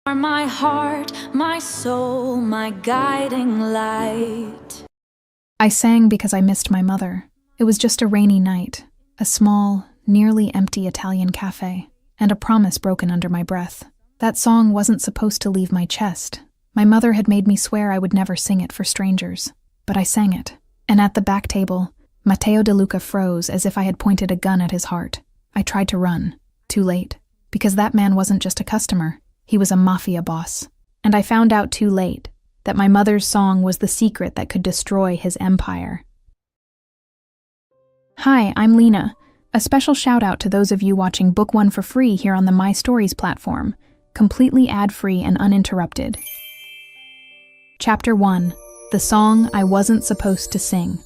Are my heart, my soul, my guiding light. I sang because I missed my mother. It was just a rainy night, a small, nearly empty Italian cafe, and a promise broken under my breath. That song wasn't supposed to leave my chest. My mother had made me swear I would never sing it for strangers. But I sang it, and at the back table, Matteo De Luca froze as if I had pointed a gun at his heart. I tried to run. Too late. Because that man wasn't just a customer. He was a Mafia boss. And I found out too late that my mother's song was the secret that could destroy his empire. Hi, I'm Lena. A special shout out to those of you watching Book 1 for free here on the My Stories platform, completely ad-free and uninterrupted. Chapter 1. The Song I Wasn't Supposed to Sing.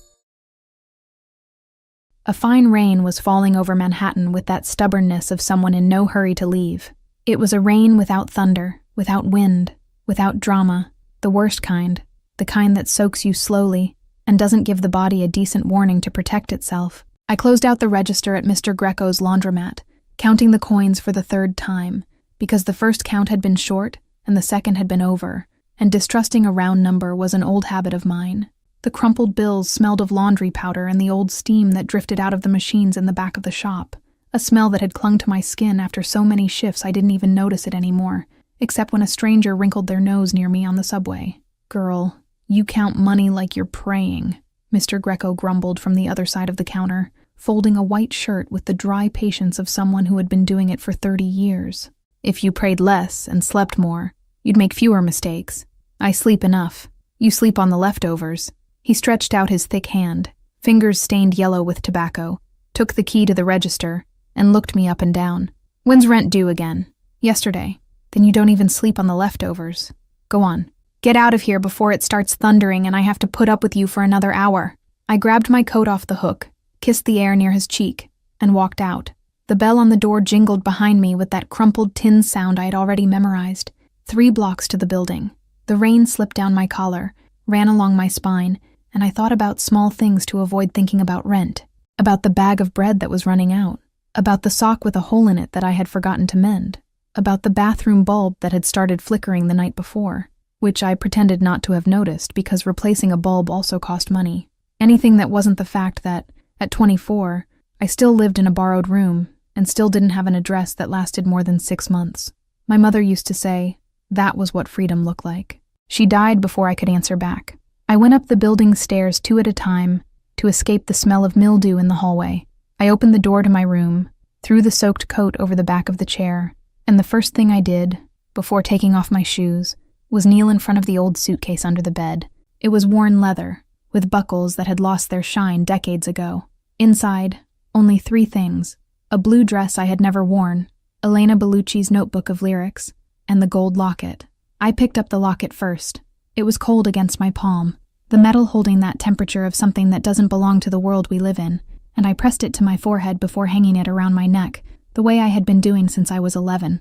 A fine rain was falling over Manhattan with that stubbornness of someone in no hurry to leave. It was a rain without thunder, without wind, without drama, the worst kind, the kind that soaks you slowly and doesn't give the body a decent warning to protect itself. I closed out the register at Mr. Greco's laundromat, counting the coins for the third time, because the first count had been short and the second had been over, and distrusting a round number was an old habit of mine. The crumpled bills smelled of laundry powder and the old steam that drifted out of the machines in the back of the shop, a smell that had clung to my skin after so many shifts I didn't even notice it anymore, except when a stranger wrinkled their nose near me on the subway. "Girl, you count money like you're praying," Mr. Greco grumbled from the other side of the counter, folding a white shirt with the dry patience of someone who had been doing it for 30 years. "If you prayed less and slept more, you'd make fewer mistakes. I sleep enough. You sleep on the leftovers." He stretched out his thick hand, fingers stained yellow with tobacco, took the key to the register, and looked me up and down. "When's rent due again?" "Yesterday." "Then you don't even sleep on the leftovers. Go on. Get out of here before it starts thundering and I have to put up with you for another hour." I grabbed my coat off the hook, kissed the air near his cheek, and walked out. The bell on the door jingled behind me with that crumpled tin sound I had already memorized. 3 blocks to the building. The rain slipped down my collar, ran along my spine, and I thought about small things to avoid thinking about rent, about the bag of bread that was running out, about the sock with a hole in it that I had forgotten to mend, about the bathroom bulb that had started flickering the night before, which I pretended not to have noticed because replacing a bulb also cost money. Anything that wasn't the fact that, at 24, I still lived in a borrowed room and still didn't have an address that lasted more than 6 months. My mother used to say, that was what freedom looked like. She died before I could answer back. I went up the building stairs 2 at a time to escape the smell of mildew in the hallway. I opened the door to my room, threw the soaked coat over the back of the chair, and the first thing I did, before taking off my shoes, was kneel in front of the old suitcase under the bed. It was worn leather, with buckles that had lost their shine decades ago. Inside, only 3 things: a blue dress I had never worn, Elena Bellucci's notebook of lyrics, and the gold locket. I picked up the locket first. It was cold against my palm, the metal holding that temperature of something that doesn't belong to the world we live in, and I pressed it to my forehead before hanging it around my neck, the way I had been doing since I was 11.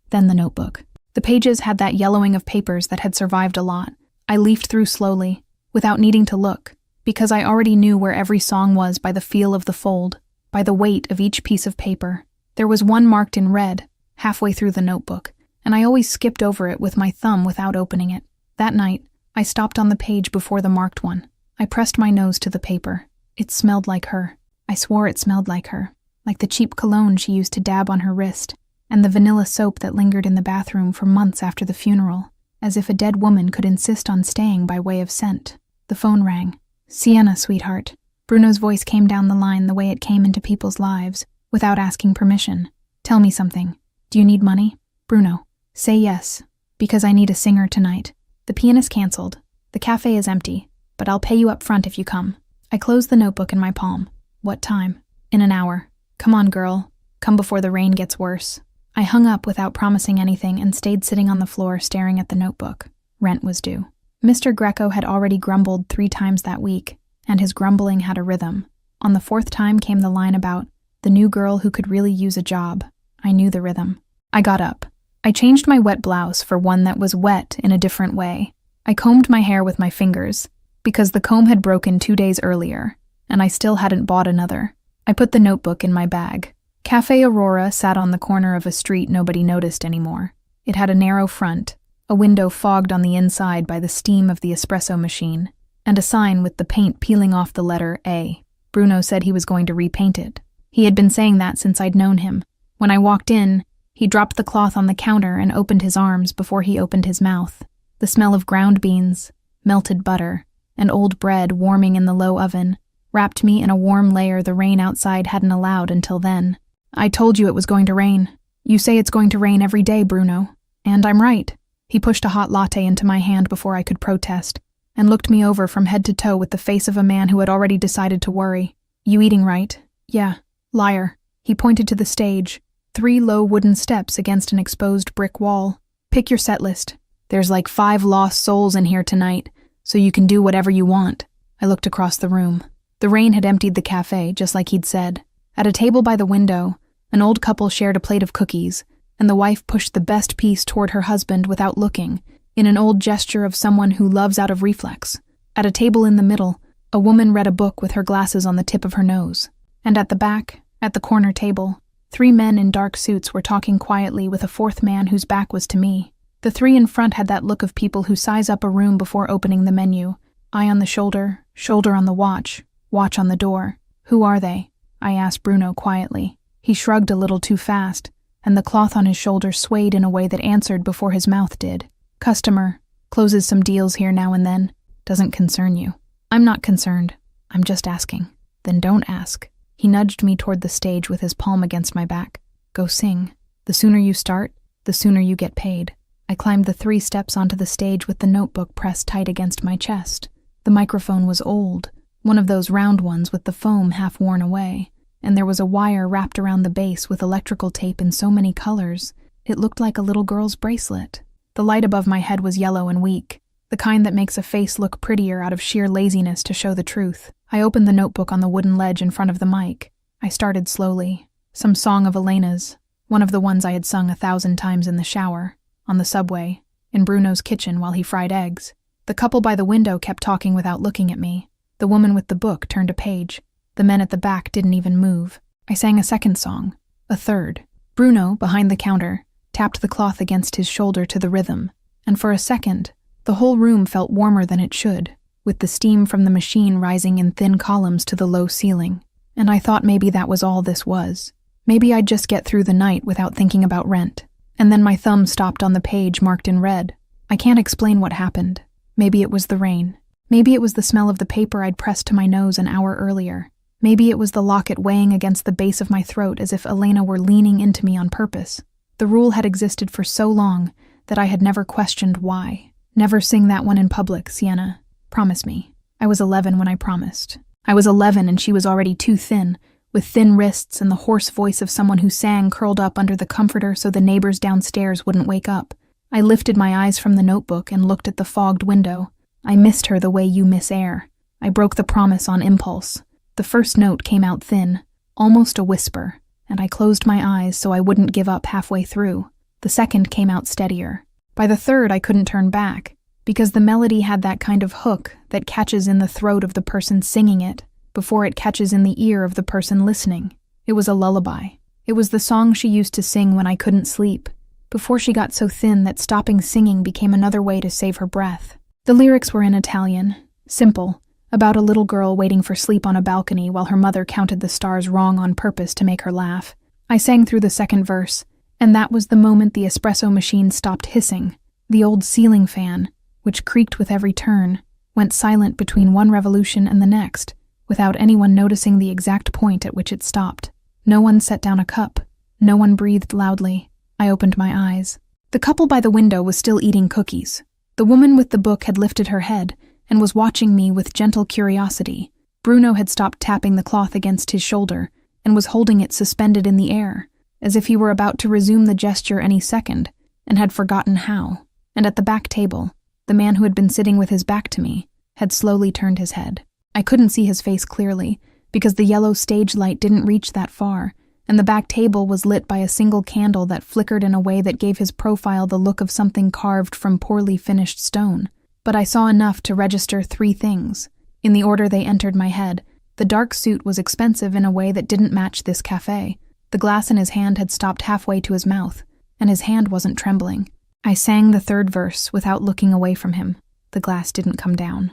Then the notebook. The pages had that yellowing of papers that had survived a lot. I leafed through slowly, without needing to look, because I already knew where every song was by the feel of the fold, by the weight of each piece of paper. There was one marked in red, halfway through the notebook, and I always skipped over it with my thumb without opening it. That night, I stopped on the page before the marked one. I pressed my nose to the paper. It smelled like her. I swore it smelled like her, like the cheap cologne she used to dab on her wrist, and the vanilla soap that lingered in the bathroom for months after the funeral, as if a dead woman could insist on staying by way of scent. The phone rang. "Sienna, sweetheart." Bruno's voice came down the line the way it came into people's lives, without asking permission. "Tell me something. Do you need money?" "Bruno, say yes, because I need a singer tonight. The pianist canceled. The cafe is empty, but I'll pay you up front if you come." I closed the notebook in my palm. "What time?" "In an hour. Come on, girl. Come before the rain gets worse." I hung up without promising anything and stayed sitting on the floor staring at the notebook. Rent was due. Mr. Greco had already grumbled 3 times that week, and his grumbling had a rhythm. On the 4th time came the line about the new girl who could really use a job. I knew the rhythm. I got up. I changed my wet blouse for one that was wet in a different way. I combed my hair with my fingers, because the comb had broken 2 days earlier, and I still hadn't bought another. I put the notebook in my bag. Café Aurora sat on the corner of a street nobody noticed anymore. It had a narrow front, a window fogged on the inside by the steam of the espresso machine, and a sign with the paint peeling off the letter A. Bruno said he was going to repaint it. He had been saying that since I'd known him. When I walked in, he dropped the cloth on the counter and opened his arms before he opened his mouth. The smell of ground beans, melted butter, and old bread warming in the low oven wrapped me in a warm layer the rain outside hadn't allowed until then. I told you it was going to rain. You say it's going to rain every day, Bruno. And I'm right. He pushed a hot latte into my hand before I could protest, and looked me over from head to toe with the face of a man who had already decided to worry. You eating right? Yeah. Liar. He pointed to the stage, 3 low wooden steps against an exposed brick wall. Pick your set list. There's like 5 lost souls in here tonight, so you can do whatever you want. I looked across the room. The rain had emptied the cafe, just like he'd said. At a table by the window, an old couple shared a plate of cookies, and the wife pushed the best piece toward her husband without looking, in an old gesture of someone who loves out of reflex. At a table in the middle, a woman read a book with her glasses on the tip of her nose. And at the back, at the corner table, 3 men in dark suits were talking quietly with a 4th man whose back was to me. The 3 in front had that look of people who size up a room before opening the menu. Eye on the shoulder, shoulder on the watch, watch on the door. Who are they? I asked Bruno quietly. He shrugged a little too fast, and the cloth on his shoulder swayed in a way that answered before his mouth did. Customer. Closes some deals here now and then. Doesn't concern you. I'm not concerned. I'm just asking. Then don't ask. He nudged me toward the stage with his palm against my back. Go sing. The sooner you start, the sooner you get paid. I climbed the 3 steps onto the stage with the notebook pressed tight against my chest. The microphone was old, one of those round ones with the foam half worn away, and there was a wire wrapped around the base with electrical tape in so many colors, it looked like a little girl's bracelet. The light above my head was yellow and weak, the kind that makes a face look prettier out of sheer laziness to show the truth. I opened the notebook on the wooden ledge in front of the mic. I started slowly. Some song of Elena's, one of the ones I had sung 1,000 times in the shower, on the subway, in Bruno's kitchen while he fried eggs. The couple by the window kept talking without looking at me. The woman with the book turned a page. The men at the back didn't even move. I sang a second song, a third. Bruno, behind the counter, tapped the cloth against his shoulder to the rhythm, and for a second, the whole room felt warmer than it should, with the steam from the machine rising in thin columns to the low ceiling. And I thought maybe that was all this was. Maybe I'd just get through the night without thinking about rent. And then my thumb stopped on the page marked in red. I can't explain what happened. Maybe it was the rain. Maybe it was the smell of the paper I'd pressed to my nose an hour earlier. Maybe it was the locket weighing against the base of my throat as if Elena were leaning into me on purpose. The rule had existed for so long that I had never questioned why. Never sing that one in public, Sienna. Promise me. I was 11 when I promised. I was 11 and she was already too thin, with thin wrists and the hoarse voice of someone who sang curled up under the comforter so the neighbors downstairs wouldn't wake up. I lifted my eyes from the notebook and looked at the fogged window. I missed her the way you miss air. I broke the promise on impulse. The first note came out thin, almost a whisper, and I closed my eyes so I wouldn't give up halfway through. The second came out steadier. By the third, I couldn't turn back, because the melody had that kind of hook that catches in the throat of the person singing it before it catches in the ear of the person listening. It was a lullaby. It was the song she used to sing when I couldn't sleep, before she got so thin that stopping singing became another way to save her breath. The lyrics were in Italian, simple, about a little girl waiting for sleep on a balcony while her mother counted the stars wrong on purpose to make her laugh. I sang through the second verse, and that was the moment the espresso machine stopped hissing. The old ceiling fan, which creaked with every turn, went silent between one revolution and the next, without anyone noticing the exact point at which it stopped. No one set down a cup. No one breathed loudly. I opened my eyes. The couple by the window was still eating cookies. The woman with the book had lifted her head and was watching me with gentle curiosity. Bruno had stopped tapping the cloth against his shoulder and was holding it suspended in the air, as if he were about to resume the gesture any second, and had forgotten how. And at the back table, the man who had been sitting with his back to me had slowly turned his head. I couldn't see his face clearly, because the yellow stage light didn't reach that far, and the back table was lit by a single candle that flickered in a way that gave his profile the look of something carved from poorly finished stone. But I saw enough to register 3 things. In the order they entered my head, the dark suit was expensive in a way that didn't match this cafe. The glass in his hand had stopped halfway to his mouth, and his hand wasn't trembling. I sang the third verse without looking away from him. The glass didn't come down.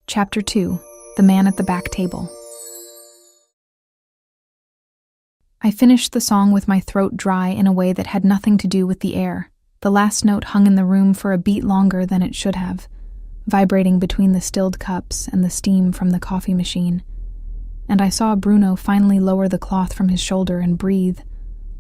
Chapter 2. The Man at the Back Table. I finished the song with my throat dry in a way that had nothing to do with the air. The last note hung in the room for a beat longer than it should have, vibrating between the stilled cups and the steam from the coffee machine. And I saw Bruno finally lower the cloth from his shoulder and breathe,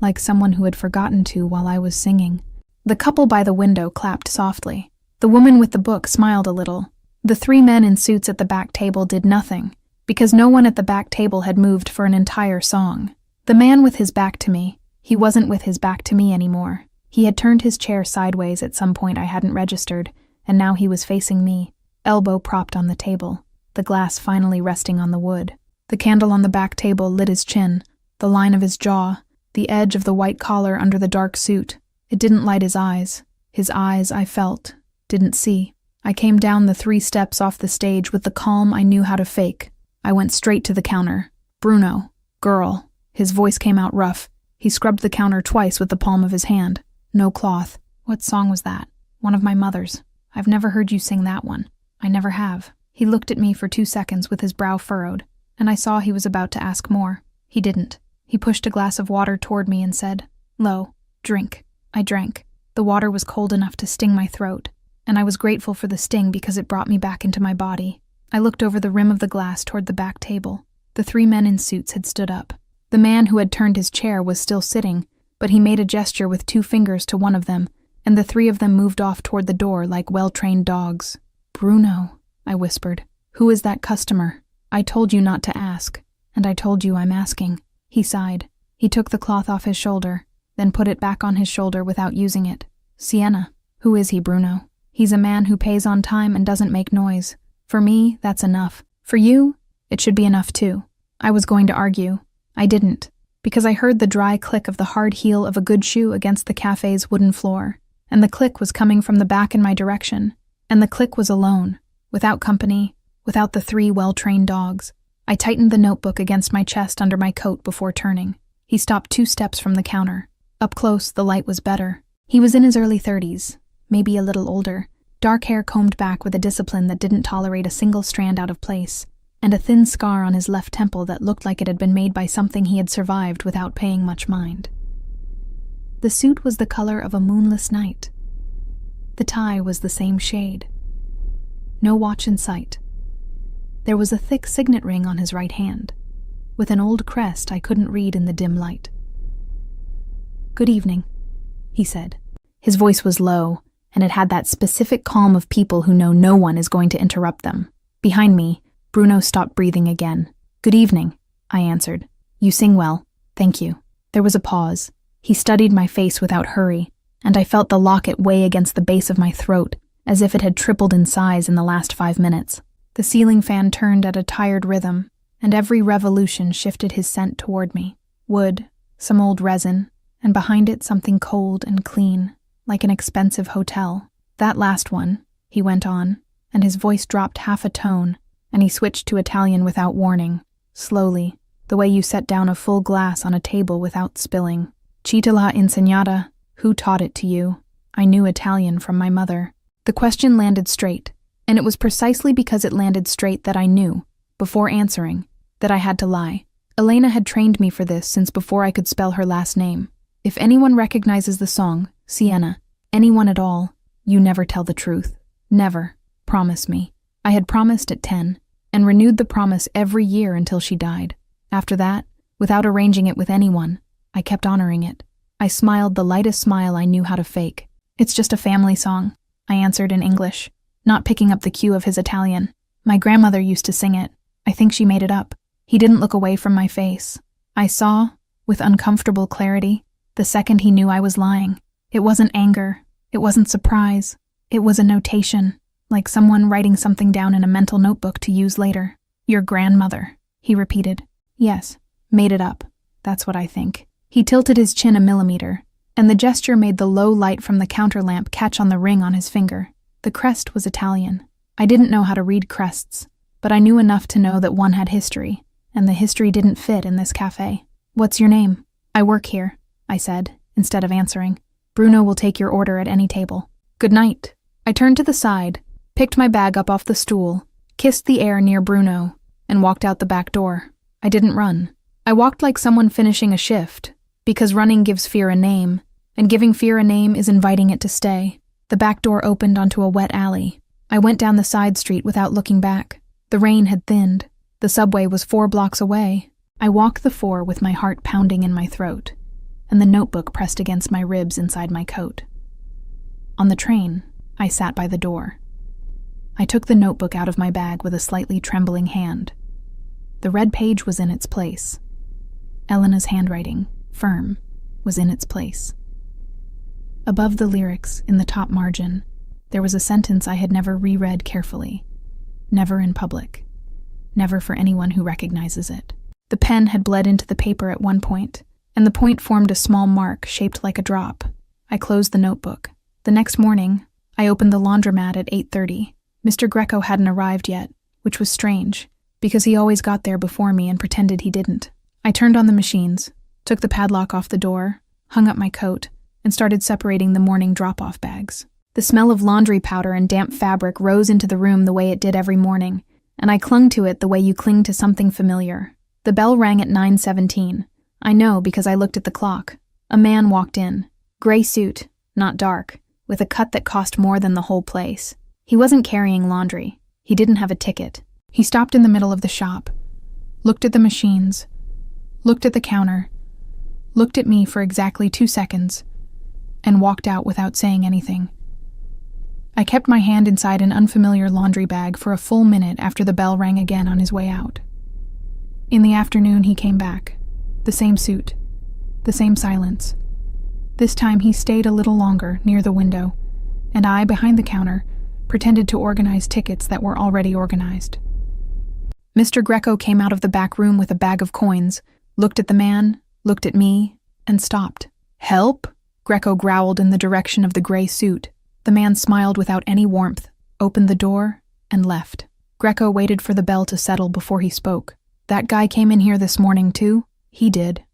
like someone who had forgotten to while I was singing. The couple by the window clapped softly. The woman with the book smiled a little. The three men in suits at the back table did nothing, because no one at the back table had moved for an entire song. The man with his back to me, he wasn't with his back to me anymore. He had turned his chair sideways at some point I hadn't registered, and now he was facing me, elbow propped on the table, the glass finally resting on the wood. The candle on the back table lit his chin, the line of his jaw, the edge of the white collar under the dark suit. It didn't light his eyes. His eyes, I felt, didn't see. I came down the 3 steps off the stage with the calm I knew how to fake. I went straight to the counter. Bruno. Girl. His voice came out rough. He scrubbed the counter twice with the palm of his hand. No cloth. What song was that? One of my mother's. I've never heard you sing that one. I never have. He looked at me for 2 seconds with his brow furrowed, and I saw he was about to ask more. He didn't. He pushed a glass of water toward me and said, "Lo, drink." I drank. The water was cold enough to sting my throat, and I was grateful for the sting because it brought me back into my body. I looked over the rim of the glass toward the back table. The 3 men in suits had stood up. The man who had turned his chair was still sitting, but he made a gesture with 2 fingers to one of them, and the 3 of them moved off toward the door like well-trained dogs. "Bruno," I whispered. "Who is that customer? I told you not to ask, and I told you I'm asking." He sighed. He took the cloth off his shoulder, then put it back on his shoulder without using it. "Sienna." "Who is he, Bruno?" "He's a man who pays on time and doesn't make noise. For me, that's enough. For you, it should be enough too." I was going to argue. I didn't, because I heard the dry click of the hard heel of a good shoe against the cafe's wooden floor, and the click was coming from the back in my direction, and the click was alone, without company, without the 3 well-trained dogs. I tightened the notebook against my chest under my coat before turning. He stopped 2 steps from the counter. Up close, the light was better. He was in his early 30s, maybe a little older, dark hair combed back with a discipline that didn't tolerate a single strand out of place, and a thin scar on his left temple that looked like it had been made by something he had survived without paying much mind. The suit was the color of a moonless night. The tie was the same shade. No watch in sight. There was a thick signet ring on his right hand, with an old crest I couldn't read in the dim light. "Good evening," he said. His voice was low, and it had that specific calm of people who know no one is going to interrupt them. Behind me, Bruno stopped breathing again. "Good evening," I answered. "You sing well. Thank you." There was a pause. He studied my face without hurry, and I felt the locket weigh against the base of my throat, as if it had tripled in size in the last 5 minutes. The ceiling fan turned at a tired rhythm, and every revolution shifted his scent toward me. Wood, some old resin, and behind it something cold and clean, like an expensive hotel. "That last one," he went on, and his voice dropped half a tone, and he switched to Italian without warning, slowly, the way you set down a full glass on a table without spilling. "Chi te l'ha insegnata? Who taught it to you?" I knew Italian from my mother. The question landed straight, and it was precisely because it landed straight that I knew, before answering, that I had to lie. Elena had trained me for this since before I could spell her last name. If anyone recognizes the song, Sienna, anyone at all, you never tell the truth. Never. Promise me. I had promised at 10, and renewed the promise every year until she died. After that, without arranging it with anyone, I kept honoring it. I smiled the lightest smile I knew how to fake. "It's just a family song," I answered in English, not picking up the cue of his Italian. "My grandmother used to sing it. I think she made it up." He didn't look away from my face. I saw, with uncomfortable clarity, the second he knew I was lying. It wasn't anger. It wasn't surprise. It was a notation, like someone writing something down in a mental notebook to use later. "Your grandmother," he repeated. "Yes, made it up. That's what I think." He tilted his chin a millimeter, and the gesture made the low light from the counter lamp catch on the ring on his finger. The crest was Italian. I didn't know how to read crests, but I knew enough to know that one had history, and the history didn't fit in this cafe. "What's your name?" "I work here," I said, instead of answering. Bruno will take your order at any table. Good night. I turned to the side, picked my bag up off the stool, kissed the air near Bruno, and walked out the back door. I didn't run. I walked like someone finishing a shift, because running gives fear a name, and giving fear a name is inviting it to stay. The back door opened onto a wet alley. I went down the side street without looking back. The rain had thinned. The subway was 4 blocks away. I walked the 4 with my heart pounding in my throat, and the notebook pressed against my ribs inside my coat. On the train, I sat by the door. I took the notebook out of my bag with a slightly trembling hand. The red page was in its place. Elena's handwriting, firm, was in its place. Above the lyrics, in the top margin, there was a sentence I had never reread carefully. Never in public. Never for anyone who recognizes it. The pen had bled into the paper at one point, and the point formed a small mark shaped like a drop. I closed the notebook. The next morning, I opened the laundromat at 8:30. Mr. Greco hadn't arrived yet, which was strange, because he always got there before me and pretended he didn't. I turned on the machines, took the padlock off the door, hung up my coat, and started separating the morning drop-off bags. The smell of laundry powder and damp fabric rose into the room the way it did every morning, and I clung to it the way you cling to something familiar. The bell rang at 9:17. I know because I looked at the clock. A man walked in. Gray suit, not dark, with a cut that cost more than the whole place. He wasn't carrying laundry. He didn't have a ticket. He stopped in the middle of the shop, looked at the machines, looked at the counter, looked at me for exactly 2 seconds, and walked out without saying anything. I kept my hand inside an unfamiliar laundry bag for a full minute after the bell rang again on his way out. In the afternoon, he came back. The same suit, the same silence. This time he stayed a little longer near the window, and I, behind the counter, pretended to organize tickets that were already organized. Mr. Greco came out of the back room with a bag of coins, looked at the man, looked at me, and stopped. "Help?" Greco growled in the direction of the gray suit. The man smiled without any warmth, opened the door, and left. Greco waited for the bell to settle before he spoke. "That guy came in here this morning, too?" "He did."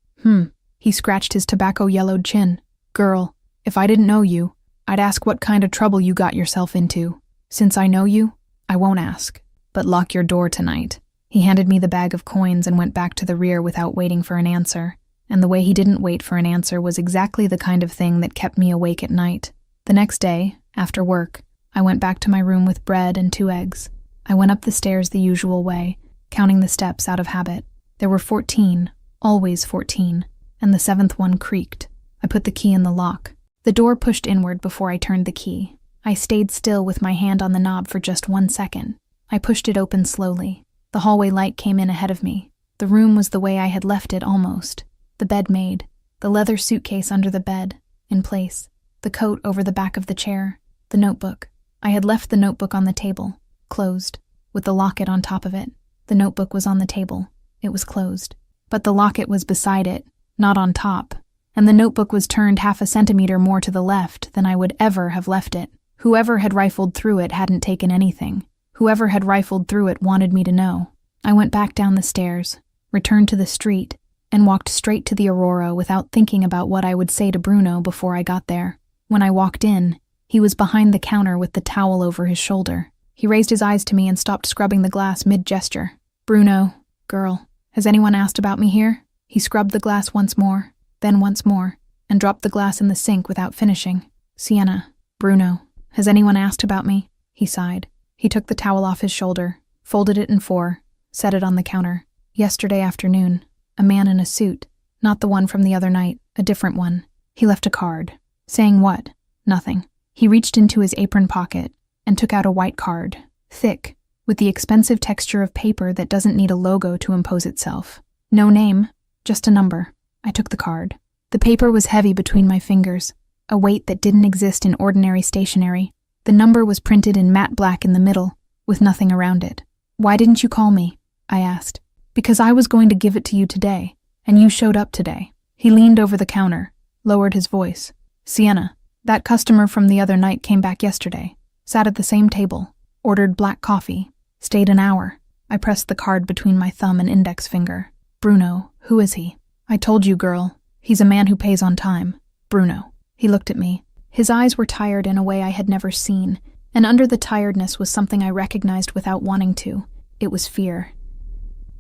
He scratched his tobacco-yellowed chin. "Girl, if I didn't know you, I'd ask what kind of trouble you got yourself into. Since I know you, I won't ask. But lock your door tonight." He handed me the bag of coins and went back to the rear without waiting for an answer. And the way he didn't wait for an answer was exactly the kind of thing that kept me awake at night. The next day, after work, I went back to my room with bread and 2 eggs. I went up the stairs the usual way, counting the steps out of habit. There were 14, always 14, and the 7th one creaked. I put the key in the lock. The door pushed inward before I turned the key. I stayed still with my hand on the knob for just 1 second. I pushed it open slowly. The hallway light came in ahead of me. The room was the way I had left it almost. The bed made, the leather suitcase under the bed, in place, the coat over the back of the chair, the notebook. I had left the notebook on the table, closed, with the locket on top of it. The notebook was on the table. It was closed. But the locket was beside it, not on top, and the notebook was turned 0.5 centimeter more to the left than I would ever have left it. Whoever had rifled through it hadn't taken anything. Whoever had rifled through it wanted me to know. I went back down the stairs, returned to the street, and walked straight to the Aurora without thinking about what I would say to Bruno before I got there. When I walked in, he was behind the counter with the towel over his shoulder. He raised his eyes to me and stopped scrubbing the glass mid-gesture. "Bruno, girl, has anyone asked about me here?" He scrubbed the glass once more, then once more, and dropped the glass in the sink without finishing. "Sienna, Bruno, has anyone asked about me?" He sighed. He took the towel off his shoulder, folded it in 4, set it on the counter. "Yesterday afternoon, a man in a suit, not the one from the other night, a different one. He left a card." Saying what? Nothing. He reached into his apron pocket and took out a white card, thick, with the expensive texture of paper that doesn't need a logo to impose itself. No name, just a number. I took the card. The paper was heavy between my fingers, a weight that didn't exist in ordinary stationery. The number was printed in matte black in the middle, with nothing around it. "Why didn't you call me?" I asked. "Because I was going to give it to you today, and you showed up today." He leaned over the counter, lowered his voice. "Sienna, that customer from the other night came back yesterday, sat at the same table, ordered black coffee, stayed an hour." I pressed the card between my thumb and index finger. "Bruno, who is he?" "I told you, girl. He's a man who pays on time. Bruno." He looked at me. His eyes were tired in a way I had never seen, and under the tiredness was something I recognized without wanting to. It was fear.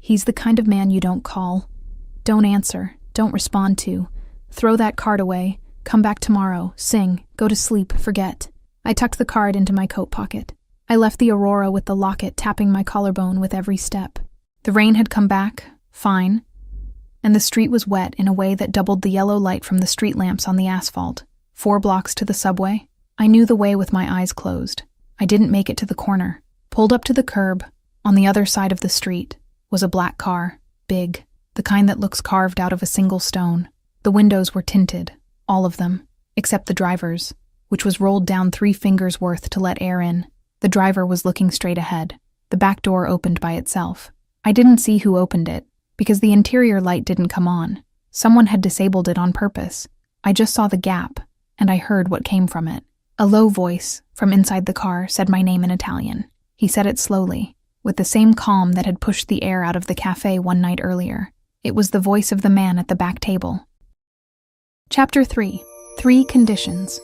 He's the kind of man you don't call. Don't answer. Don't respond to. Throw that card away. Come back tomorrow. Sing. Go to sleep. Forget. I tucked the card into my coat pocket. I left the Aurora with the locket tapping my collarbone with every step. The rain had come back, fine, and the street was wet in a way that doubled the yellow light from the street lamps on the asphalt. 4 blocks to the subway. I knew the way with my eyes closed. I didn't make it to the corner. Pulled up to the curb. On the other side of the street was a black car, big, the kind that looks carved out of a single stone. The windows were tinted, all of them, except the driver's, which was rolled down 3 fingers worth to let air in. The driver was looking straight ahead. The back door opened by itself. I didn't see who opened it, because the interior light didn't come on. Someone had disabled it on purpose. I just saw the gap, and I heard what came from it. A low voice, from inside the car, said my name in Italian. He said it slowly, with the same calm that had pushed the air out of the cafe one night earlier. It was the voice of the man at the back table. Chapter 3. 3 Conditions.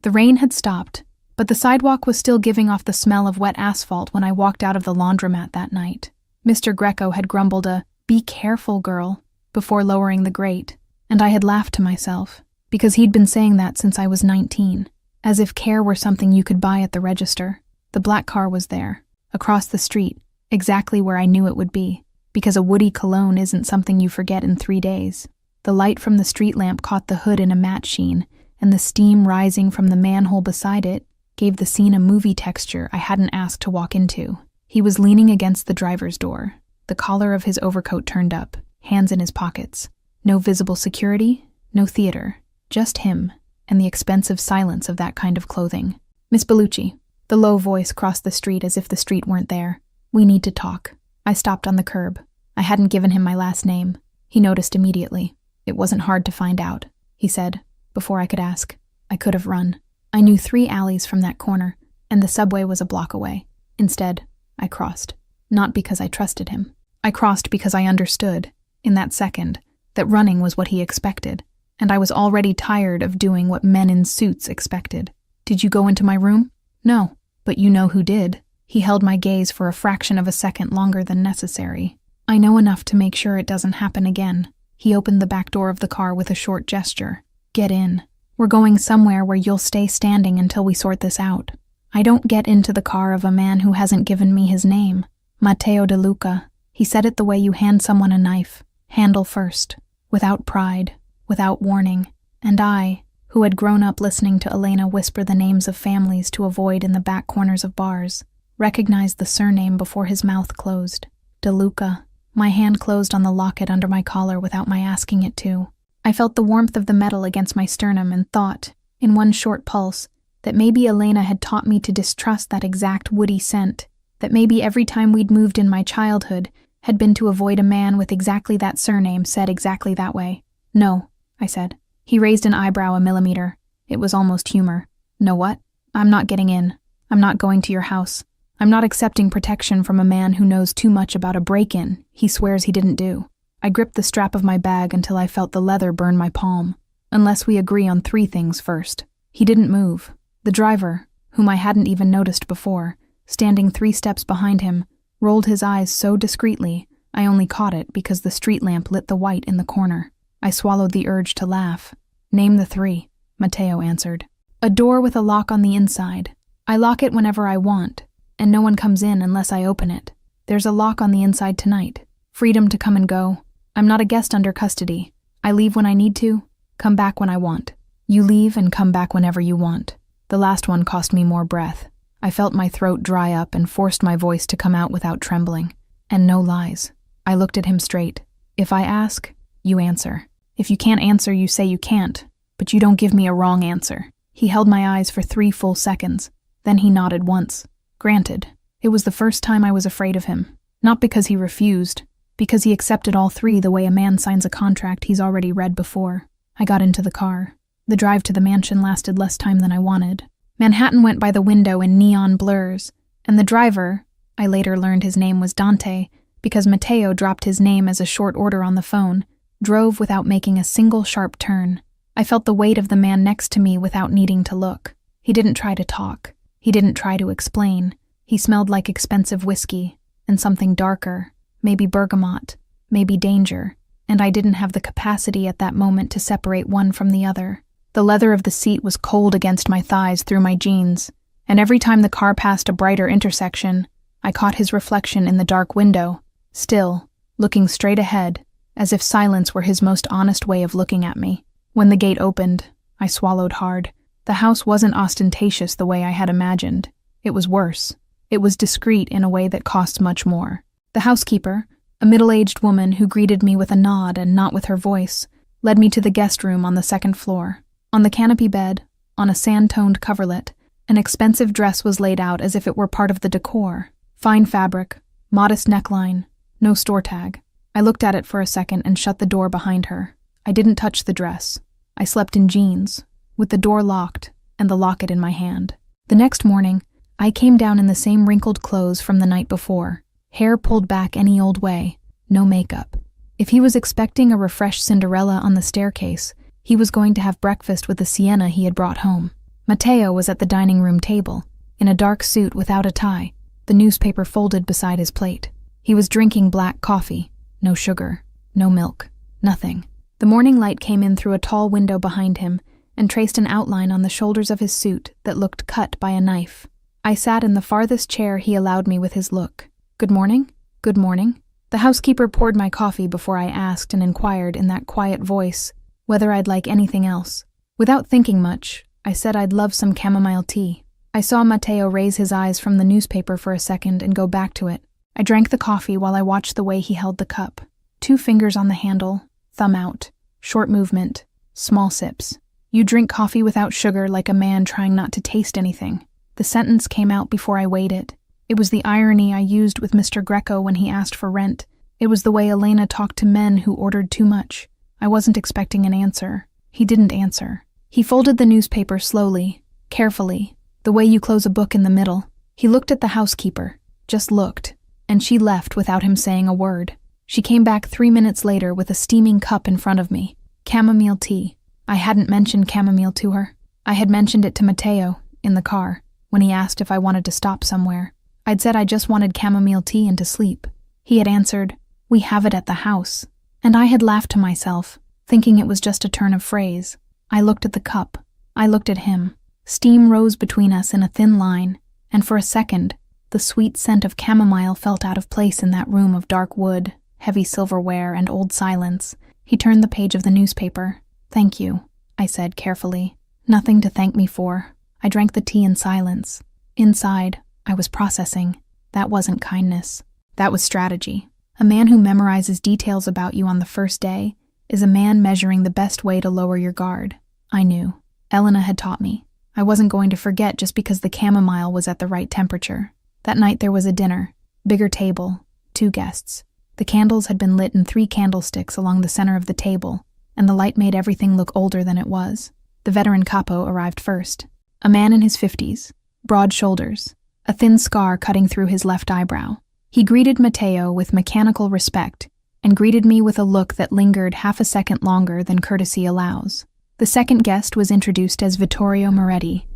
The rain had stopped, but the sidewalk was still giving off the smell of wet asphalt when I walked out of the laundromat that night. Mr. Greco had grumbled a, "Be careful, girl," before lowering the grate, and I had laughed to myself, because he'd been saying that since I was 19, as if care were something you could buy at the register. The black car was there, across the street, exactly where I knew it would be, because a woody cologne isn't something you forget in 3 days. The light from the street lamp caught the hood in a matte sheen, and the steam rising from the manhole beside it gave the scene a movie texture I hadn't asked to walk into. He was leaning against the driver's door, the collar of his overcoat turned up, hands in his pockets. No visible security, no theater, just him, and the expensive silence of that kind of clothing. "Miss Bellucci." The low voice crossed the street as if the street weren't there. "We need to talk." I stopped on the curb. I hadn't given him my last name. He noticed immediately. "It wasn't hard to find out," he said. Before I could ask, I could have run. I knew 3 alleys from that corner, and the subway was a block away. Instead, I crossed. Not because I trusted him. I crossed because I understood, in that second, that running was what he expected, and I was already tired of doing what men in suits expected. "Did you go into my room?" "No, but you know who did." He held my gaze for a fraction of a second longer than necessary. "I know enough to make sure it doesn't happen again." He opened the back door of the car with a short gesture. "Get in. We're going somewhere where you'll stay standing until we sort this out." I don't get into the car of a man who hasn't given me his name. Matteo De Luca. He said it the way you hand someone a knife, handle first, without pride, without warning. And I, who had grown up listening to Elena whisper the names of families to avoid in the back corners of bars, recognized the surname before his mouth closed. De Luca. My hand closed on the locket under my collar without my asking it to. I felt the warmth of the metal against my sternum and thought, in one short pulse, that maybe Elena had taught me to distrust that exact woody scent, that maybe every time we'd moved in my childhood had been to avoid a man with exactly that surname said exactly that way. "No," I said. He raised an eyebrow a millimeter. It was almost humor. "No what? I'm not getting in. I'm not going to your house. I'm not accepting protection from a man who knows too much about a break-in he swears he didn't do." I gripped the strap of my bag until I felt the leather burn my palm. "Unless we agree on 3 things first." He didn't move. The driver, whom I hadn't even noticed before, standing 3 steps behind him, rolled his eyes so discreetly I only caught it because the street lamp lit the white in the corner. I swallowed the urge to laugh. "Name the 3, Matteo answered. "A door with a lock on the inside. I lock it whenever I want, and no one comes in unless I open it. There's a lock on the inside tonight. Freedom to come and go. I'm not a guest under custody. I leave when I need to, come back when I want. You leave and come back whenever you want." The last one cost me more breath. I felt my throat dry up and forced my voice to come out without trembling. And no lies. I looked at him straight. "If I ask, you answer. If you can't answer, you say you can't, but you don't give me a wrong answer." He held my eyes for 3 full seconds. Then he nodded once. Granted, it was the first time I was afraid of him. Not because he refused, because he accepted all 3 the way a man signs a contract he's already read before. I got into the car. The drive to the mansion lasted less time than I wanted. Manhattan went by the window in neon blurs, and the driver, I later learned his name was Dante, because Matteo dropped his name as a short order on the phone, drove without making a single sharp turn. I felt the weight of the man next to me without needing to look. He didn't try to talk. He didn't try to explain. He smelled like expensive whiskey, and something darker, maybe bergamot, maybe danger, and I didn't have the capacity at that moment to separate one from the other. The leather of the seat was cold against my thighs through my jeans, and every time the car passed a brighter intersection, I caught his reflection in the dark window, still, looking straight ahead, as if silence were his most honest way of looking at me. When the gate opened, I swallowed hard. The house wasn't ostentatious the way I had imagined. It was worse. It was discreet in a way that costs much more. The housekeeper, a middle-aged woman who greeted me with a nod and not with her voice, led me to the guest room on the second floor. On the canopy bed, on a sand-toned coverlet, an expensive dress was laid out as if it were part of the decor. Fine fabric, modest neckline, no store tag. I looked at it for a second and shut the door behind her. I didn't touch the dress. I slept in jeans, with the door locked and the locket in my hand. The next morning, I came down in the same wrinkled clothes from the night before, hair pulled back any old way, no makeup. If he was expecting a refreshed Cinderella on the staircase, he was going to have breakfast with the sienna he had brought home. Matteo was at the dining room table, in a dark suit without a tie, the newspaper folded beside his plate. He was drinking black coffee, no sugar, no milk, nothing. The morning light came in through a tall window behind him and traced an outline on the shoulders of his suit that looked cut by a knife. I sat in the farthest chair he allowed me with his look. "Good morning? Good morning?" The housekeeper poured my coffee before I asked and inquired in that quiet voice whether I'd like anything else. Without thinking much, I said I'd love some chamomile tea. I saw Matteo raise his eyes from the newspaper for a second and go back to it. I drank the coffee while I watched the way he held the cup. 2 fingers on the handle, thumb out, short movement, small sips. "You drink coffee without sugar like a man trying not to taste anything." The sentence came out before I weighed it. It was the irony I used with Mr. Greco when he asked for rent. It was the way Elena talked to men who ordered too much. I wasn't expecting an answer. He didn't answer. He folded the newspaper slowly, carefully, the way you close a book in the middle. He looked at the housekeeper, just looked, and she left without him saying a word. She came back 3 minutes later with a steaming cup in front of me. Chamomile tea. I hadn't mentioned chamomile to her. I had mentioned it to Matteo, in the car, when he asked if I wanted to stop somewhere. I'd said I just wanted chamomile tea and to sleep. He had answered, "We have it at the house." And I had laughed to myself, thinking it was just a turn of phrase. I looked at the cup. I looked at him. Steam rose between us in a thin line, and for a second, the sweet scent of chamomile felt out of place in that room of dark wood, heavy silverware, and old silence. He turned the page of the newspaper. "Thank you," I said carefully. "Nothing to thank me for." I drank the tea in silence. Inside, I was processing. That wasn't kindness. That was strategy. A man who memorizes details about you on the first day is a man measuring the best way to lower your guard. I knew. Elena had taught me. I wasn't going to forget just because the chamomile was at the right temperature. That night there was a dinner. Bigger table. 2 guests. The candles had been lit in 3 candlesticks along the center of the table, and the light made everything look older than it was. The veteran capo arrived first. A man in his 50s. Broad shoulders. A thin scar cutting through his left eyebrow. He greeted Matteo with mechanical respect, and greeted me with a look that lingered half a second longer than courtesy allows. The second guest was introduced as Vittorio Moretti,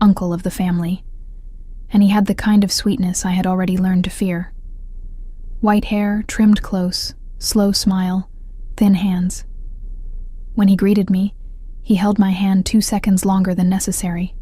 uncle of the family, and he had the kind of sweetness I had already learned to fear. White hair, trimmed close, slow smile, thin hands. When he greeted me, he held my hand 2 seconds longer than necessary.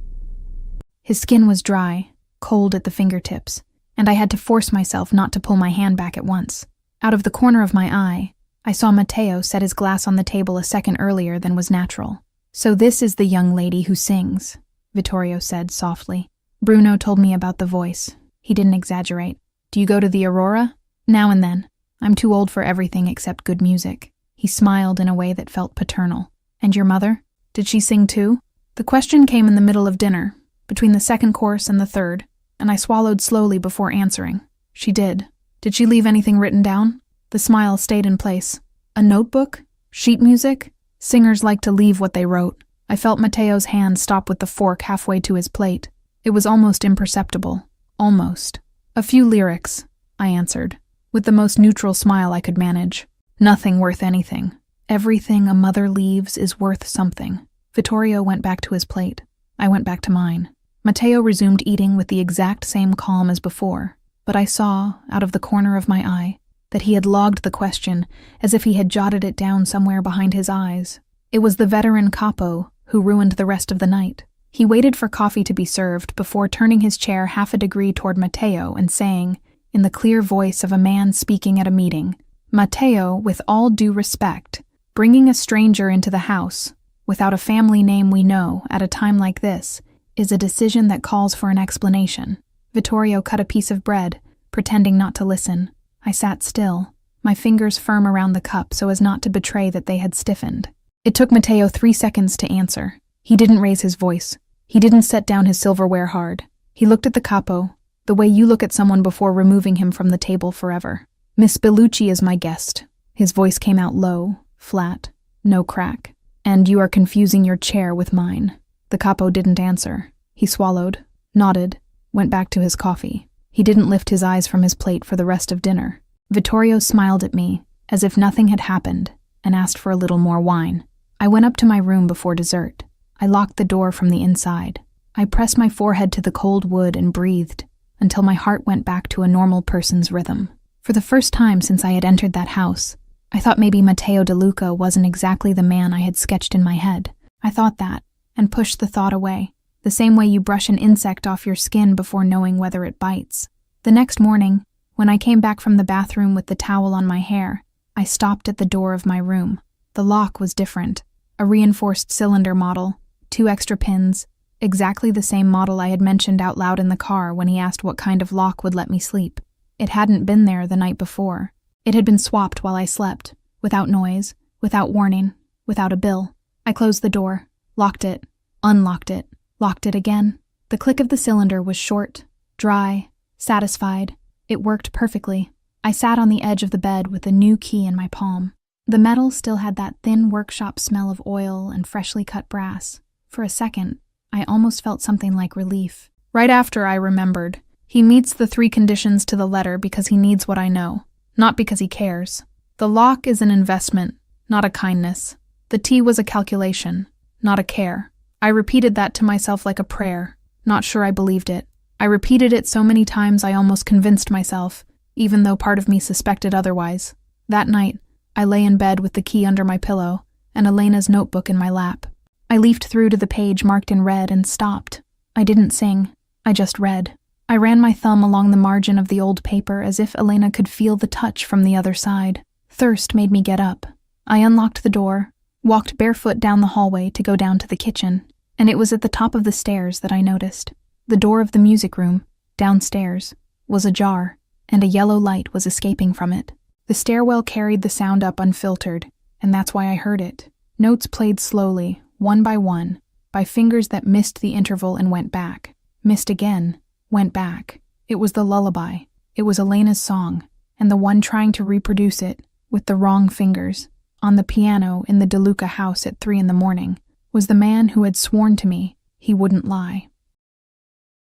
His skin was dry, cold at the fingertips, and I had to force myself not to pull my hand back at once. Out of the corner of my eye, I saw Matteo set his glass on the table a second earlier than was natural. "So this is the young lady who sings," Vittorio said softly. "Bruno told me about the voice. He didn't exaggerate. Do you go to the Aurora?" "Now and then. I'm too old for everything except good music." He smiled in a way that felt paternal. "And your mother? Did she sing too?" The question came in the middle of dinner, between the second course and the third, and I swallowed slowly before answering. "She did." "Did she leave anything written down?" The smile stayed in place. "A notebook? Sheet music?" Singers like to leave what they wrote. I felt Matteo's hand stop with the fork halfway to his plate. It was almost imperceptible. Almost. "A few lyrics," I answered, with the most neutral smile I could manage. "Nothing worth anything." Everything a mother leaves is worth something. Vittorio went back to his plate. I went back to mine. Matteo resumed eating with the exact same calm as before, but I saw, out of the corner of my eye, that he had logged the question as if he had jotted it down somewhere behind his eyes. It was the veteran capo who ruined the rest of the night. He waited for coffee to be served before turning his chair half a degree toward Matteo and saying, in the clear voice of a man speaking at a meeting, "Matteo, with all due respect, bringing a stranger into the house, without a family name we know, at a time like this, is a decision that calls for an explanation." Vittorio cut a piece of bread, pretending not to listen. I sat still, my fingers firm around the cup so as not to betray that they had stiffened. It took Matteo 3 seconds to answer. He didn't raise his voice. He didn't set down his silverware hard. He looked at the capo, the way you look at someone before removing him from the table forever. "Miss Bellucci is my guest." His voice came out low, flat, no crack. "And you are confusing your chair with mine." The capo didn't answer. He swallowed, nodded, went back to his coffee. He didn't lift his eyes from his plate for the rest of dinner. Vittorio smiled at me, as if nothing had happened, and asked for a little more wine. I went up to my room before dessert. I locked the door from the inside. I pressed my forehead to the cold wood and breathed, until my heart went back to a normal person's rhythm. For the first time since I had entered that house, I thought maybe Matteo De Luca wasn't exactly the man I had sketched in my head. I thought that, and pushed the thought away, the same way you brush an insect off your skin before knowing whether it bites. The next morning, when I came back from the bathroom with the towel on my hair, I stopped at the door of my room. The lock was different, a reinforced cylinder model, 2 extra pins, exactly the same model I had mentioned out loud in the car when he asked what kind of lock would let me sleep. It hadn't been there the night before. It had been swapped while I slept, without noise, without warning, without a bill. I closed the door, locked it, unlocked it, locked it again. The click of the cylinder was short, dry, satisfied. It worked perfectly. I sat on the edge of the bed with the new key in my palm. The metal still had that thin workshop smell of oil and freshly cut brass. For a second, I almost felt something like relief. Right after, I remembered. He meets the 3 conditions to the letter because he needs what I know, not because he cares. The lock is an investment, not a kindness. The tea was a calculation, not a care. I repeated that to myself like a prayer, not sure I believed it. I repeated it so many times I almost convinced myself, even though part of me suspected otherwise. That night, I lay in bed with the key under my pillow and Elena's notebook in my lap. I leafed through to the page marked in red and stopped. I didn't sing. I just read. I ran my thumb along the margin of the old paper as if Elena could feel the touch from the other side. Thirst made me get up. I unlocked the door, walked barefoot down the hallway to go down to the kitchen, and it was at the top of the stairs that I noticed. The door of the music room, downstairs, was ajar, and a yellow light was escaping from it. The stairwell carried the sound up unfiltered, and that's why I heard it. Notes played slowly, one, by fingers that missed the interval and went back. Missed again, went back. It was the lullaby. It was Elena's song, and the one trying to reproduce it, with the wrong fingers, on the piano in the De Luca house at 3 a.m, was the man who had sworn to me he wouldn't lie.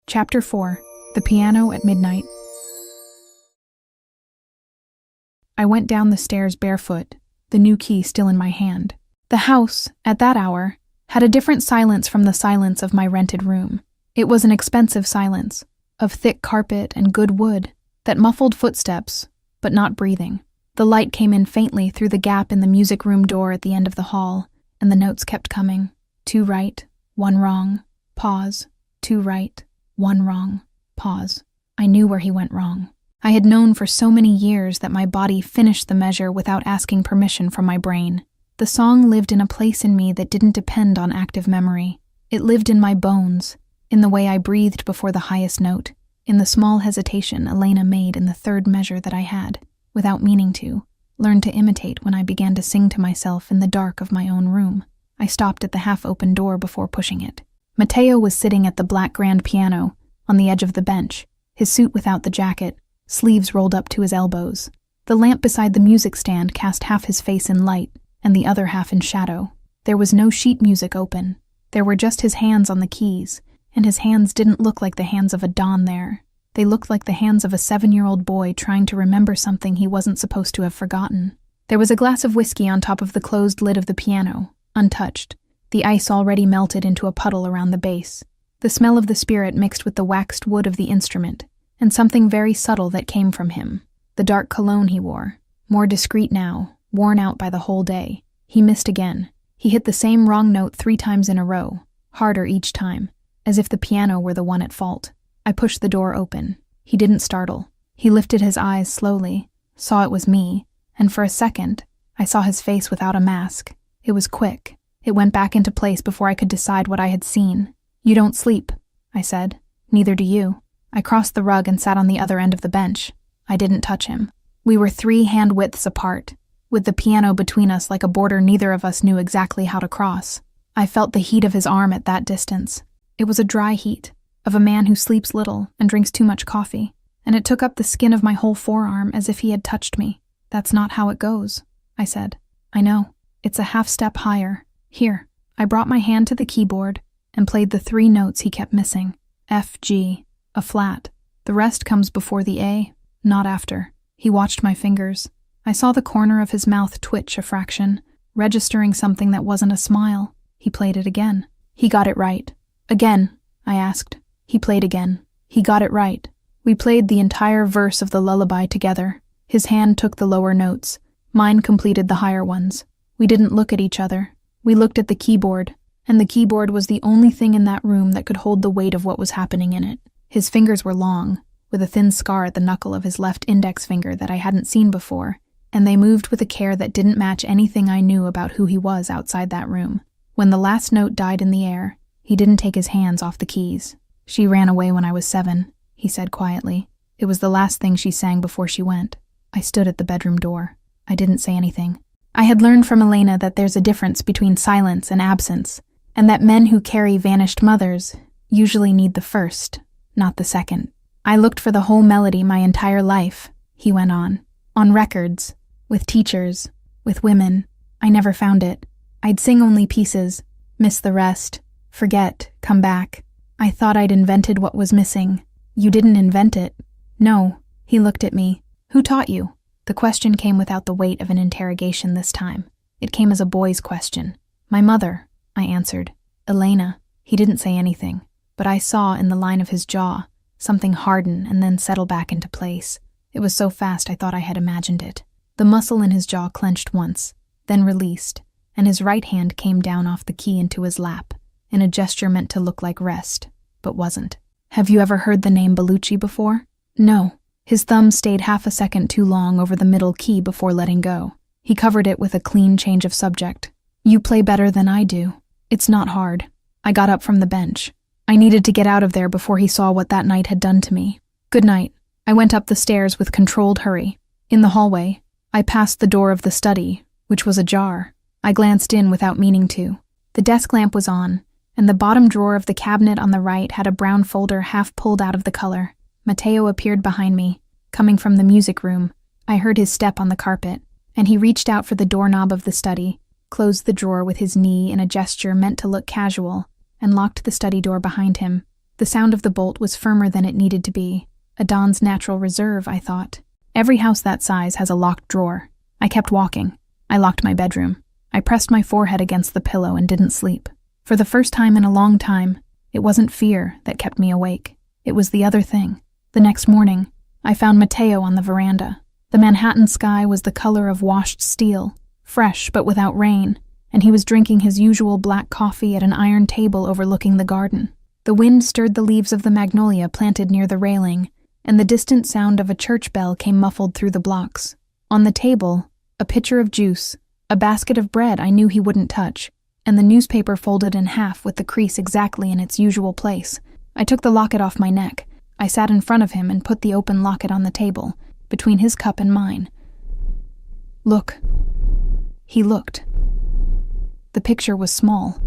Chapter 4. The Piano at Midnight. I went down the stairs barefoot, the new key still in my hand. The house, at that hour, had a different silence from the silence of my rented room. It was an expensive silence, of thick carpet and good wood, that muffled footsteps, but not breathing. The light came in faintly through the gap in the music room door at the end of the hall, and the notes kept coming. 2 right, 1 wrong, pause, 2 right, 1 wrong, pause. I knew where he went wrong. I had known for so many years that my body finished the measure without asking permission from my brain. The song lived in a place in me that didn't depend on active memory. It lived in my bones, in the way I breathed before the highest note, in the small hesitation Elena made in the 3rd measure that I had, without meaning to, learned to imitate when I began to sing to myself in the dark of my own room. I stopped at the half-open door before pushing it. Matteo was sitting at the black grand piano, on the edge of the bench, his suit without the jacket, sleeves rolled up to his elbows. The lamp beside the music stand cast half his face in light, and the other half in shadow. There was no sheet music open. There were just his hands on the keys, and his hands didn't look like the hands of a don there. They looked like the hands of a 7-year-old boy trying to remember something he wasn't supposed to have forgotten. There was a glass of whiskey on top of the closed lid of the piano, untouched, the ice already melted into a puddle around the base. The smell of the spirit mixed with the waxed wood of the instrument, and something very subtle that came from him. The dark cologne he wore, more discreet now, worn out by the whole day. He missed again. He hit the same wrong note 3 times in a row, harder each time, as if the piano were the one at fault. I pushed the door open. He didn't startle. He lifted his eyes slowly, saw it was me, and for a second, I saw his face without a mask. It was quick. It went back into place before I could decide what I had seen. "You don't sleep," I said. "Neither do you." I crossed the rug and sat on the other end of the bench. I didn't touch him. We were 3 hand widths apart, with the piano between us like a border neither of us knew exactly how to cross. I felt the heat of his arm at that distance. It was a dry heat, of a man who sleeps little and drinks too much coffee, and it took up the skin of my whole forearm as if he had touched me. "That's not how it goes," I said. "I know. It's a half step higher. Here." I brought my hand to the keyboard and played the 3 notes he kept missing. F, G, a flat. The rest comes before the A, not after. He watched my fingers. I saw the corner of his mouth twitch a fraction, registering something that wasn't a smile. He played it again. He got it right. "Again?" I asked. He played again. He got it right. We played the entire verse of the lullaby together. His hand took the lower notes. Mine completed the higher ones. We didn't look at each other. We looked at the keyboard, and the keyboard was the only thing in that room that could hold the weight of what was happening in it. His fingers were long, with a thin scar at the knuckle of his left index finger that I hadn't seen before, and they moved with a care that didn't match anything I knew about who he was outside that room. When the last note died in the air, he didn't take his hands off the keys. "She ran away when I was 7, he said quietly. It was the last thing she sang before she went. I stood at the bedroom door. I didn't say anything. I had learned from Elena that there's a difference between silence and absence, and that men who carry vanished mothers usually need the first, not the second. "I looked for the whole melody my entire life," he went on records, with teachers, with women. I never found it. I'd sing only pieces, miss the rest, forget, come back. I thought I'd invented what was missing. "You didn't invent it." "No." He looked at me. "Who taught you?" The question came without the weight of an interrogation this time. It came as a boy's question. "My mother," I answered. "Elena." He didn't say anything, but I saw in the line of his jaw something harden and then settle back into place. It was so fast I thought I had imagined it. The muscle in his jaw clenched once, then released, and his right hand came down off the key into his lap, in a gesture meant to look like rest, but wasn't. "Have you ever heard the name Bellucci before?" "No." His thumb stayed half a second too long over the middle key before letting go. He covered it with a clean change of subject. "You play better than I do. It's not hard." I got up from the bench. I needed to get out of there before he saw what that night had done to me. "Good night." I went up the stairs with controlled hurry. In the hallway, I passed the door of the study, which was ajar. I glanced in without meaning to. The desk lamp was on, and the bottom drawer of the cabinet on the right had a brown folder half pulled out of the color. Matteo appeared behind me, coming from the music room. I heard his step on the carpet, and he reached out for the doorknob of the study, closed the drawer with his knee in a gesture meant to look casual, and locked the study door behind him. The sound of the bolt was firmer than it needed to be. A Don's natural reserve, I thought. Every house that size has a locked drawer. I kept walking. I locked my bedroom. I pressed my forehead against the pillow and didn't sleep. For the first time in a long time, it wasn't fear that kept me awake. It was the other thing. The next morning, I found Matteo on the veranda. The Manhattan sky was the color of washed steel, fresh but without rain, and he was drinking his usual black coffee at an iron table overlooking the garden. The wind stirred the leaves of the magnolia planted near the railing, and the distant sound of a church bell came muffled through the blocks. On the table, a pitcher of juice, a basket of bread I knew he wouldn't touch, and the newspaper folded in half with the crease exactly in its usual place. I took the locket off my neck. I sat in front of him and put the open locket on the table, between his cup and mine. "Look." He looked. The picture was small.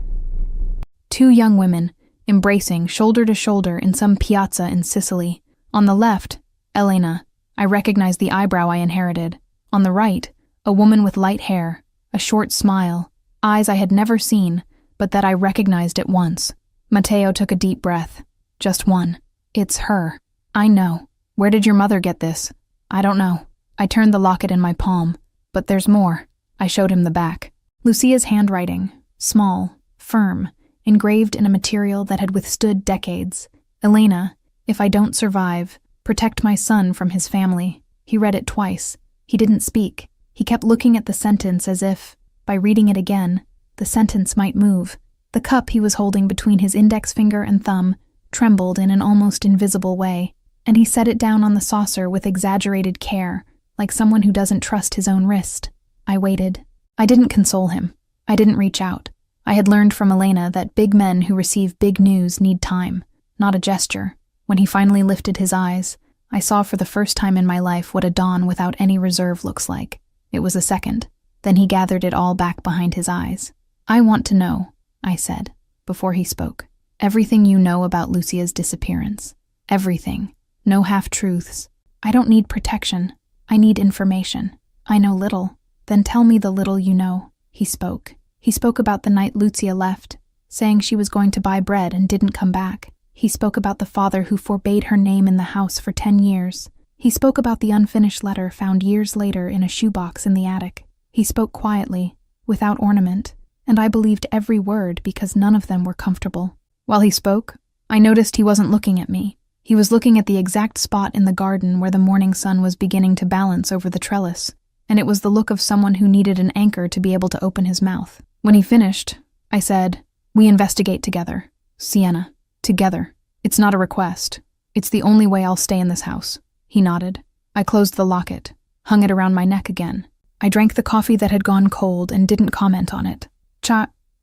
2 young women, embracing shoulder to shoulder in some piazza in Sicily. On the left, Elena. I recognized the eyebrow I inherited. On the right, a woman with light hair, a short smile, eyes I had never seen, but that I recognized at once. Matteo took a deep breath. Just one. "It's her. I know. Where did your mother get this?" "I don't know." I turned the locket in my palm. But there's more. I showed him the back. Lucia's handwriting, small, firm, engraved in a material that had withstood decades. Elena, if I don't survive, protect my son from his family. He read it twice. He didn't speak. He kept looking at the sentence as if, by reading it again, the sentence might move. The cup he was holding between his index finger and thumb trembled in an almost invisible way, and he set it down on the saucer with exaggerated care, like someone who doesn't trust his own wrist. I waited. I didn't console him. I didn't reach out. I had learned from Elena that big men who receive big news need time, not a gesture. When he finally lifted his eyes, I saw for the first time in my life what a dawn without any reserve looks like. It was a second. Then he gathered it all back behind his eyes. I want to know, I said, before he spoke. Everything you know about Lucia's disappearance. Everything. No half-truths. I don't need protection. I need information. I know little. Then tell me the little you know. He spoke. He spoke about the night Lucia left, saying she was going to buy bread and didn't come back. He spoke about the father who forbade her name in the house for 10 years. He spoke about the unfinished letter found years later in a shoebox in the attic. He spoke quietly, without ornament, and I believed every word because none of them were comfortable. While he spoke, I noticed he wasn't looking at me. He was looking at the exact spot in the garden where the morning sun was beginning to balance over the trellis, and it was the look of someone who needed an anchor to be able to open his mouth. When he finished, I said, "We investigate together. Sienna. Together. It's not a request. It's the only way I'll stay in this house." He nodded. I closed the locket, hung it around my neck again. I drank the coffee that had gone cold and didn't comment on it.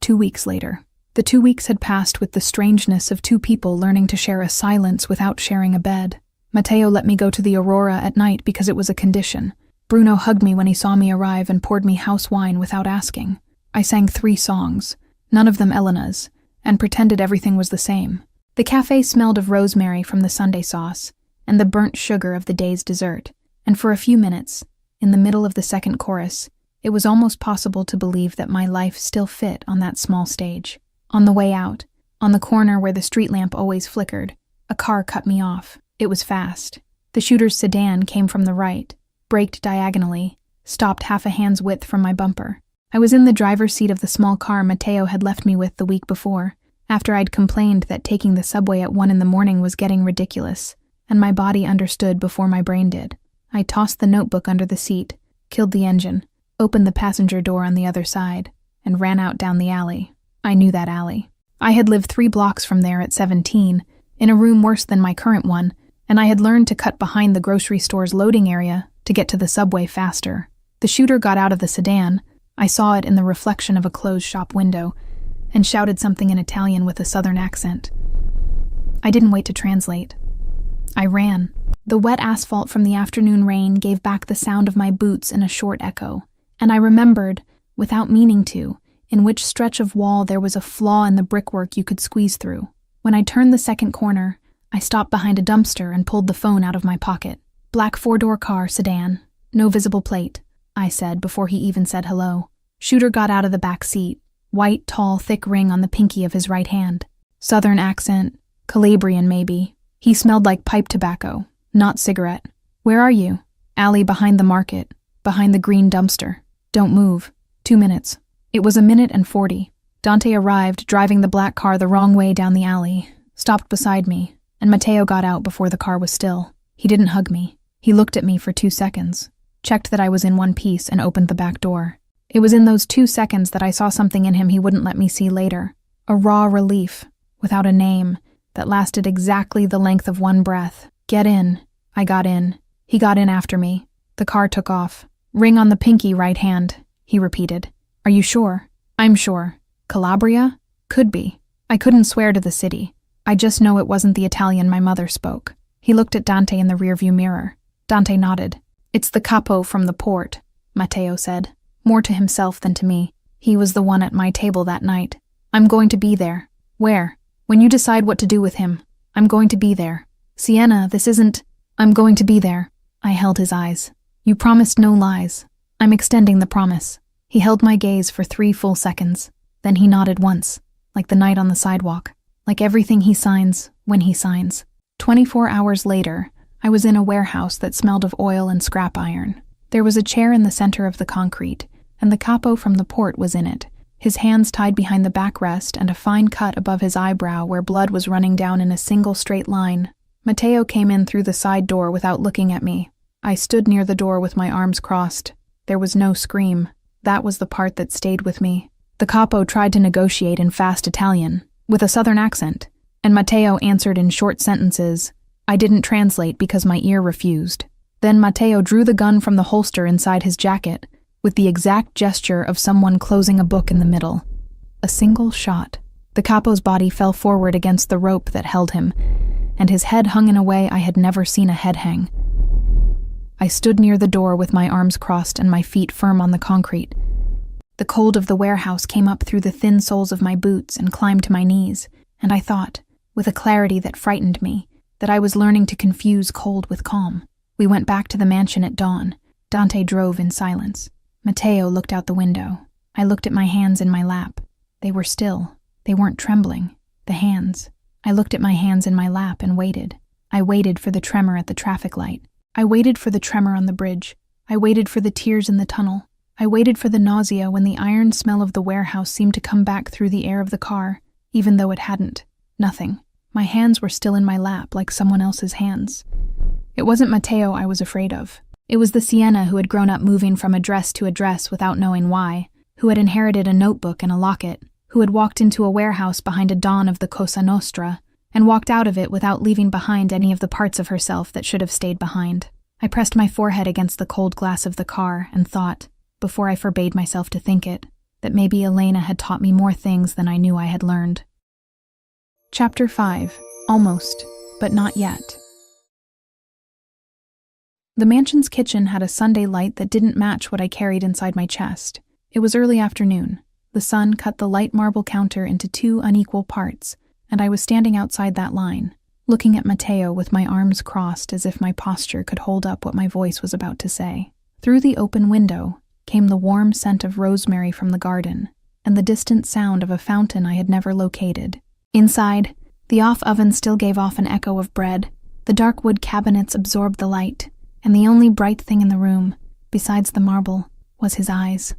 2 weeks later. The 2 weeks had passed with the strangeness of two people learning to share a silence without sharing a bed. Matteo let me go to the Aurora at night because it was a condition. Bruno hugged me when he saw me arrive and poured me house wine without asking. I sang 3 songs, none of them Elena's, and pretended everything was the same. The café smelled of rosemary from the sundae sauce and the burnt sugar of the day's dessert, and for a few minutes, in the middle of the second chorus, it was almost possible to believe that my life still fit on that small stage. On the way out, on the corner where the street lamp always flickered, a car cut me off. It was fast. The shooter's sedan came from the right, braked diagonally, stopped half a hand's width from my bumper. I was in the driver's seat of the small car Matteo had left me with the week before, after I'd complained that taking the subway at 1 a.m. was getting ridiculous, and my body understood before my brain did. I tossed the notebook under the seat, killed the engine, opened the passenger door on the other side, and ran out down the alley. I knew that alley. I had lived 3 blocks from there at 17, in a room worse than my current one, and I had learned to cut behind the grocery store's loading area to get to the subway faster. The shooter got out of the sedan. I saw it in the reflection of a closed shop window, and shouted something in Italian with a southern accent. I didn't wait to translate. I ran. The wet asphalt from the afternoon rain gave back the sound of my boots in a short echo, and I remembered, without meaning to, in which stretch of wall there was a flaw in the brickwork you could squeeze through. When I turned the second corner, I stopped behind a dumpster and pulled the phone out of my pocket. "Black 4-door car, sedan. No visible plate," I said before he even said hello. Shooter got out of the back seat, white, tall, thick ring on the pinky of his right hand. Southern accent, Calabrian maybe. He smelled like pipe tobacco, not cigarette. "Where are you?" "Alley behind the market, behind the green dumpster. Don't move. 2 minutes." It was 1:40. Dante arrived, driving the black car the wrong way down the alley, stopped beside me, and Matteo got out before the car was still. He didn't hug me. He looked at me for 2 seconds, checked that I was in one piece, and opened the back door. It was in those 2 seconds that I saw something in him he wouldn't let me see later. A raw relief, without a name, that lasted exactly the length of one breath. "Get in." I got in. He got in after me. The car took off. "Ring on the pinky right hand," he repeated. "Are you sure?" "I'm sure." "Calabria?" "Could be. I couldn't swear to the city. I just know it wasn't the Italian my mother spoke." He looked at Dante in the rearview mirror. Dante nodded. "It's the capo from the port," Matteo said, more to himself than to me. He was the one at my table that night. "I'm going to be there." "Where?" "When you decide what to do with him. I'm going to be there." "Sienna, this isn't—" "I'm going to be there." I held his eyes. "You promised no lies." "I'm extending the promise." He held my gaze for 3 full seconds. Then he nodded once, like the night on the sidewalk, like everything he signs when he signs. 24 hours later, I was in a warehouse that smelled of oil and scrap iron. There was a chair in the center of the concrete, and the capo from the port was in it, his hands tied behind the backrest and a fine cut above his eyebrow where blood was running down in a single straight line. Matteo came in through the side door without looking at me. I stood near the door with my arms crossed. There was no scream. That was the part that stayed with me. The capo tried to negotiate in fast Italian, with a southern accent, and Matteo answered in short sentences. I didn't translate because my ear refused. Then Matteo drew the gun from the holster inside his jacket, with the exact gesture of someone closing a book in the middle. A single shot. The capo's body fell forward against the rope that held him, and his head hung in a way I had never seen a head hang. I stood near the door with my arms crossed and my feet firm on the concrete. The cold of the warehouse came up through the thin soles of my boots and climbed to my knees, and I thought, with a clarity that frightened me, that I was learning to confuse cold with calm. We went back to the mansion at dawn. Dante drove in silence. Matteo looked out the window. I looked at my hands in my lap. They were still. They weren't trembling. The hands. I looked at my hands in my lap and waited. I waited for the tremor at the traffic light. I waited for the tremor on the bridge. I waited for the tears in the tunnel. I waited for the nausea when the iron smell of the warehouse seemed to come back through the air of the car, even though it hadn't. Nothing. My hands were still in my lap like someone else's hands. It wasn't Matteo I was afraid of. It was the Sienna who had grown up moving from address to address without knowing why, who had inherited a notebook and a locket, who had walked into a warehouse behind a Don of the Cosa Nostra, and walked out of it without leaving behind any of the parts of herself that should have stayed behind. I pressed my forehead against the cold glass of the car and thought, before I forbade myself to think it, that maybe Elena had taught me more things than I knew I had learned. Chapter 5. Almost, but not yet. The mansion's kitchen had a Sunday light that didn't match what I carried inside my chest. It was early afternoon. The sun cut the light marble counter into 2 unequal parts, and I was standing outside that line, looking at Matteo with my arms crossed as if my posture could hold up what my voice was about to say. Through the open window came the warm scent of rosemary from the garden, and the distant sound of a fountain I had never located. Inside, the off-oven still gave off an echo of bread. The dark wood cabinets absorbed the light, and the only bright thing in the room, besides the marble, was his eyes.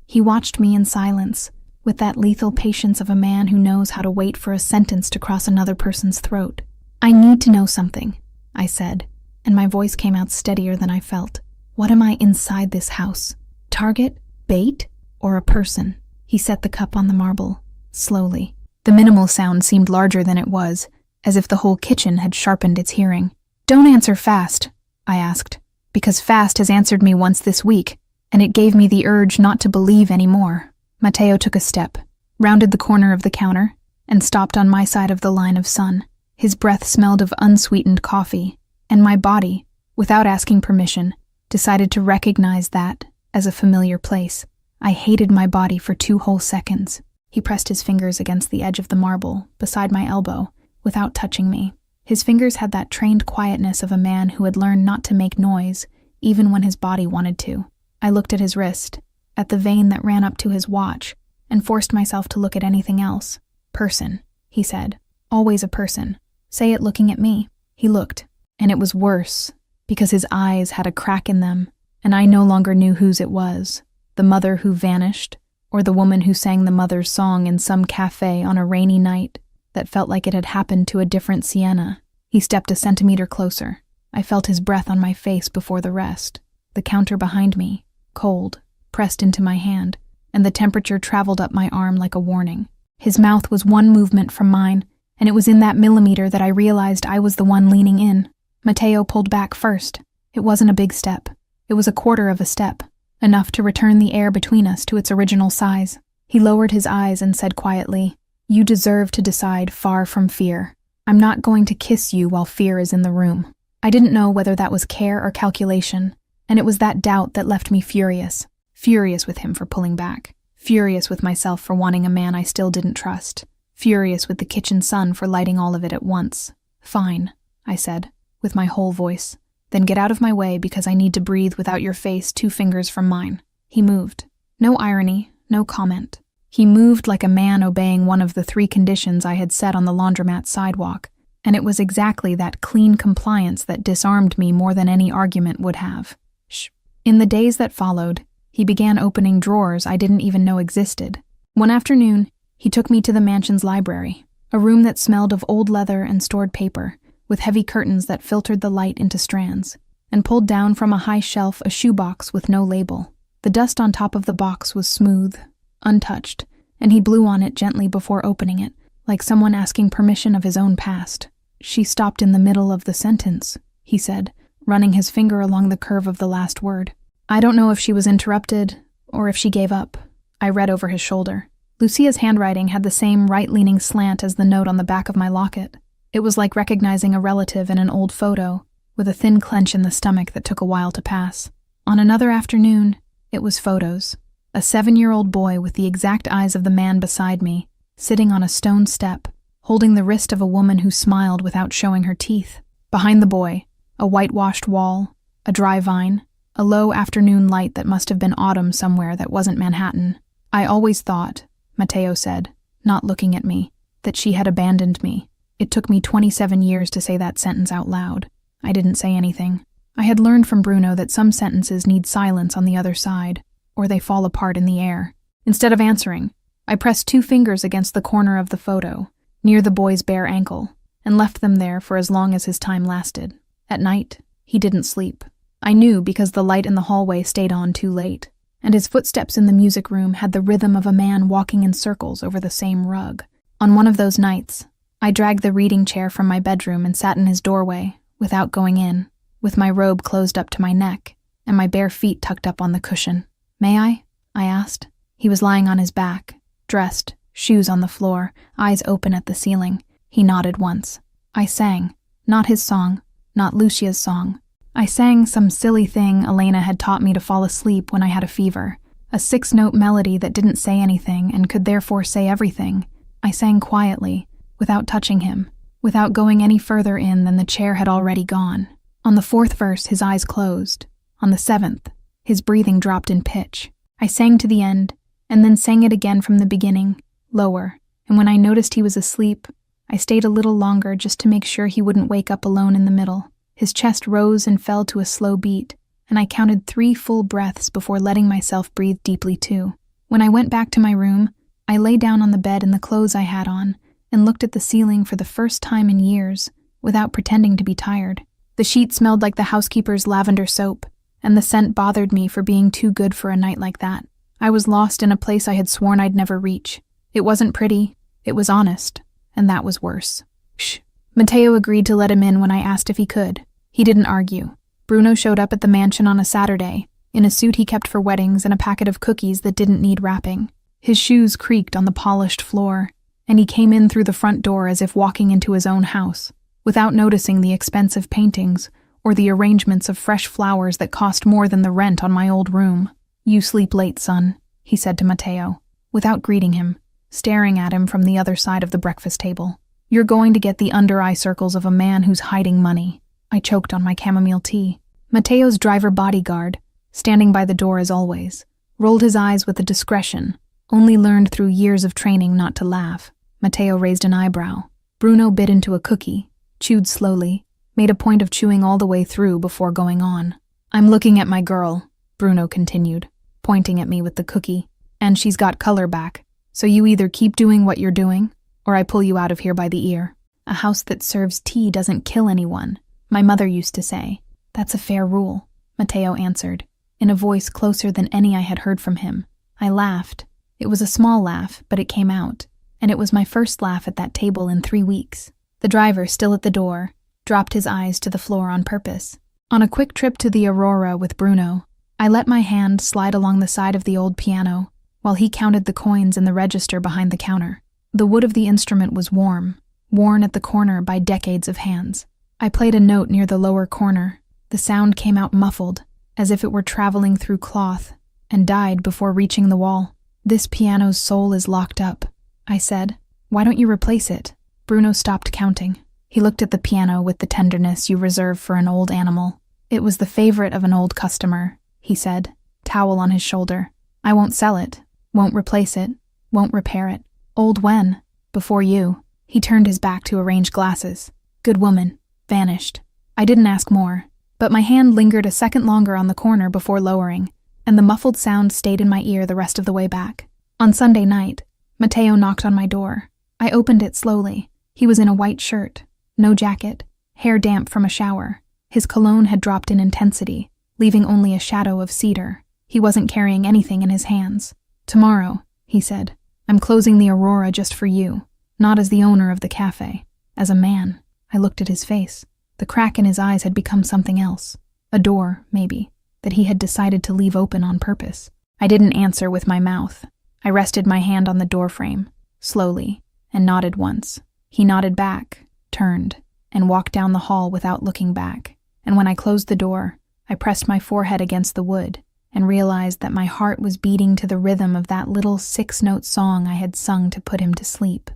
He watched me in silence, with that lethal patience of a man who knows how to wait for a sentence to cross another person's throat. "I need to know something," I said, and my voice came out steadier than I felt. "What am I inside this house? Target? Bait? Or a person?" He set the cup on the marble, slowly. The minimal sound seemed larger than it was, as if the whole kitchen had sharpened its hearing. "Don't answer fast," I asked, "because fast has answered me once this week, and it gave me the urge not to believe anymore." Matteo took a step, rounded the corner of the counter, and stopped on my side of the line of sun. His breath smelled of unsweetened coffee, and my body, without asking permission, decided to recognize that as a familiar place. I hated my body for 2 whole seconds. He pressed his fingers against the edge of the marble, beside my elbow, without touching me. His fingers had that trained quietness of a man who had learned not to make noise, even when his body wanted to. I looked at his wrist, at the vein that ran up to his watch, and forced myself to look at anything else. "Person," he said. "Always a person. Say it looking at me." He looked, and it was worse, because his eyes had a crack in them, and I no longer knew whose it was, the mother who vanished, or the woman who sang the mother's song in some café on a rainy night that felt like it had happened to a different Sienna. He stepped a centimeter closer. I felt his breath on my face before the rest. The counter behind me, cold, pressed into my hand, and the temperature traveled up my arm like a warning. His mouth was 1 movement from mine, and it was in that millimeter that I realized I was the one leaning in. Matteo pulled back first. It wasn't a big step. It was 1/4 of a step, enough to return the air between us to its original size. He lowered his eyes and said quietly, "You deserve to decide far from fear. I'm not going to kiss you while fear is in the room." I didn't know whether that was care or calculation, and it was that doubt that left me furious. Furious with him for pulling back. Furious with myself for wanting a man I still didn't trust. Furious with the kitchen sun for lighting all of it at once. "Fine," I said, with my whole voice. "Then get out of my way because I need to breathe without your face 2 fingers from mine." He moved. No irony, no comment. He moved like a man obeying one of the 3 conditions I had set on the laundromat sidewalk, and it was exactly that clean compliance that disarmed me more than any argument would have. "Shh," In the days that followed, he began opening drawers I didn't even know existed. One afternoon, he took me to the mansion's library, a room that smelled of old leather and stored paper, with heavy curtains that filtered the light into strands, and pulled down from a high shelf a shoebox with no label. The dust on top of the box was smooth, untouched, and he blew on it gently before opening it, like someone asking permission of his own past. "She stopped in the middle of the sentence," he said, running his finger along the curve of the last word. "I don't know if she was interrupted or if she gave up." I read over his shoulder. Lucia's handwriting had the same right-leaning slant as the note on the back of my locket. It was like recognizing a relative in an old photo, with a thin clench in the stomach that took a while to pass. On another afternoon, it was photos. A 7-year-old boy with the exact eyes of the man beside me, sitting on a stone step, holding the wrist of a woman who smiled without showing her teeth. Behind the boy, a whitewashed wall, a dry vine, a low afternoon light that must have been autumn somewhere that wasn't Manhattan. "I always thought," Matteo said, not looking at me, "that she had abandoned me." It took me 27 years to say that sentence out loud. I didn't say anything. I had learned from Bruno that some sentences need silence on the other side, or they fall apart in the air. Instead of answering, I pressed 2 fingers against the corner of the photo, near the boy's bare ankle, and left them there for as long as his time lasted. At night, he didn't sleep. I knew because the light in the hallway stayed on too late, and his footsteps in the music room had the rhythm of a man walking in circles over the same rug. On one of those nights, I dragged the reading chair from my bedroom and sat in his doorway, without going in, with my robe closed up to my neck, and my bare feet tucked up on the cushion. "May I?" I asked. He was lying on his back, dressed, shoes on the floor, eyes open at the ceiling. He nodded once. I sang, not his song, not Lucia's song. I sang some silly thing Elena had taught me to fall asleep when I had a fever, a 6-note melody that didn't say anything and could therefore say everything. I sang quietly, without touching him, without going any further in than the chair had already gone. On the 4th verse, his eyes closed. On the 7th, his breathing dropped in pitch. I sang to the end, and then sang it again from the beginning, lower, and when I noticed he was asleep, I stayed a little longer just to make sure he wouldn't wake up alone in the middle. His chest rose and fell to a slow beat, and I counted 3 full breaths before letting myself breathe deeply too. When I went back to my room, I lay down on the bed in the clothes I had on, and looked at the ceiling for the first time in years, without pretending to be tired. The sheet smelled like the housekeeper's lavender soap, and the scent bothered me for being too good for a night like that. I was lost in a place I had sworn I'd never reach. It wasn't pretty, it was honest, and that was worse. Shh. Matteo agreed to let him in when I asked if he could. He didn't argue. Bruno showed up at the mansion on a Saturday, in a suit he kept for weddings and a packet of cookies that didn't need wrapping. His shoes creaked on the polished floor, and he came in through the front door as if walking into his own house, without noticing the expensive paintings or the arrangements of fresh flowers that cost more than the rent on my old room. "You sleep late, son," he said to Matteo, without greeting him, staring at him from the other side of the breakfast table. "You're going to get the under-eye circles of a man who's hiding money." I choked on my chamomile tea. Matteo's driver bodyguard, standing by the door as always, rolled his eyes with a discretion, only learned through years of training not to laugh. Matteo raised an eyebrow. Bruno bit into a cookie, chewed slowly, made a point of chewing all the way through before going on. "I'm looking at my girl," Bruno continued, pointing at me with the cookie, "and she's got color back, so you either keep doing what you're doing, or I pull you out of here by the ear. A house that serves tea doesn't kill anyone, my mother used to say." "That's a fair rule," Matteo answered, in a voice closer than any I had heard from him. I laughed. It was a small laugh, but it came out, and it was my first laugh at that table in 3 weeks. The driver, still at the door, dropped his eyes to the floor on purpose. On a quick trip to the Aurora with Bruno, I let my hand slide along the side of the old piano, while he counted the coins in the register behind the counter. The wood of the instrument was warm, worn at the corner by decades of hands. I played a note near the lower corner. The sound came out muffled, as if it were traveling through cloth, and died before reaching the wall. "This piano's soul is locked up," I said. "Why don't you replace it?" Bruno stopped counting. He looked at the piano with the tenderness you reserve for an old animal. "It was the favorite of an old customer," he said, towel on his shoulder. "I won't sell it, won't replace it, won't repair it." "Old when?" "Before you." He turned his back to arrange glasses. "Good woman." Vanished. I didn't ask more, But my hand lingered a second longer on the corner before lowering, and the muffled sound stayed in my ear the rest of the way back. On Sunday night, Matteo knocked on my door. I opened it slowly. He was in a white shirt, no jacket, hair damp from a shower. His cologne had dropped in intensity, leaving only a shadow of cedar. He wasn't carrying anything in his hands. "Tomorrow," he said, "I'm closing the Aurora just for you, not as the owner of the cafe, as a man." I looked at his face. The crack in his eyes had become something else. A door, maybe, that he had decided to leave open on purpose. I didn't answer with my mouth. I rested my hand on the doorframe, slowly, and nodded once. He nodded back, turned, and walked down the hall without looking back. And when I closed the door, I pressed my forehead against the wood and realized that my heart was beating to the rhythm of that little 6-note song I had sung to put him to sleep.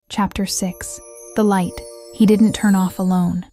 Chapter 6. The Light. He didn't turn off alone.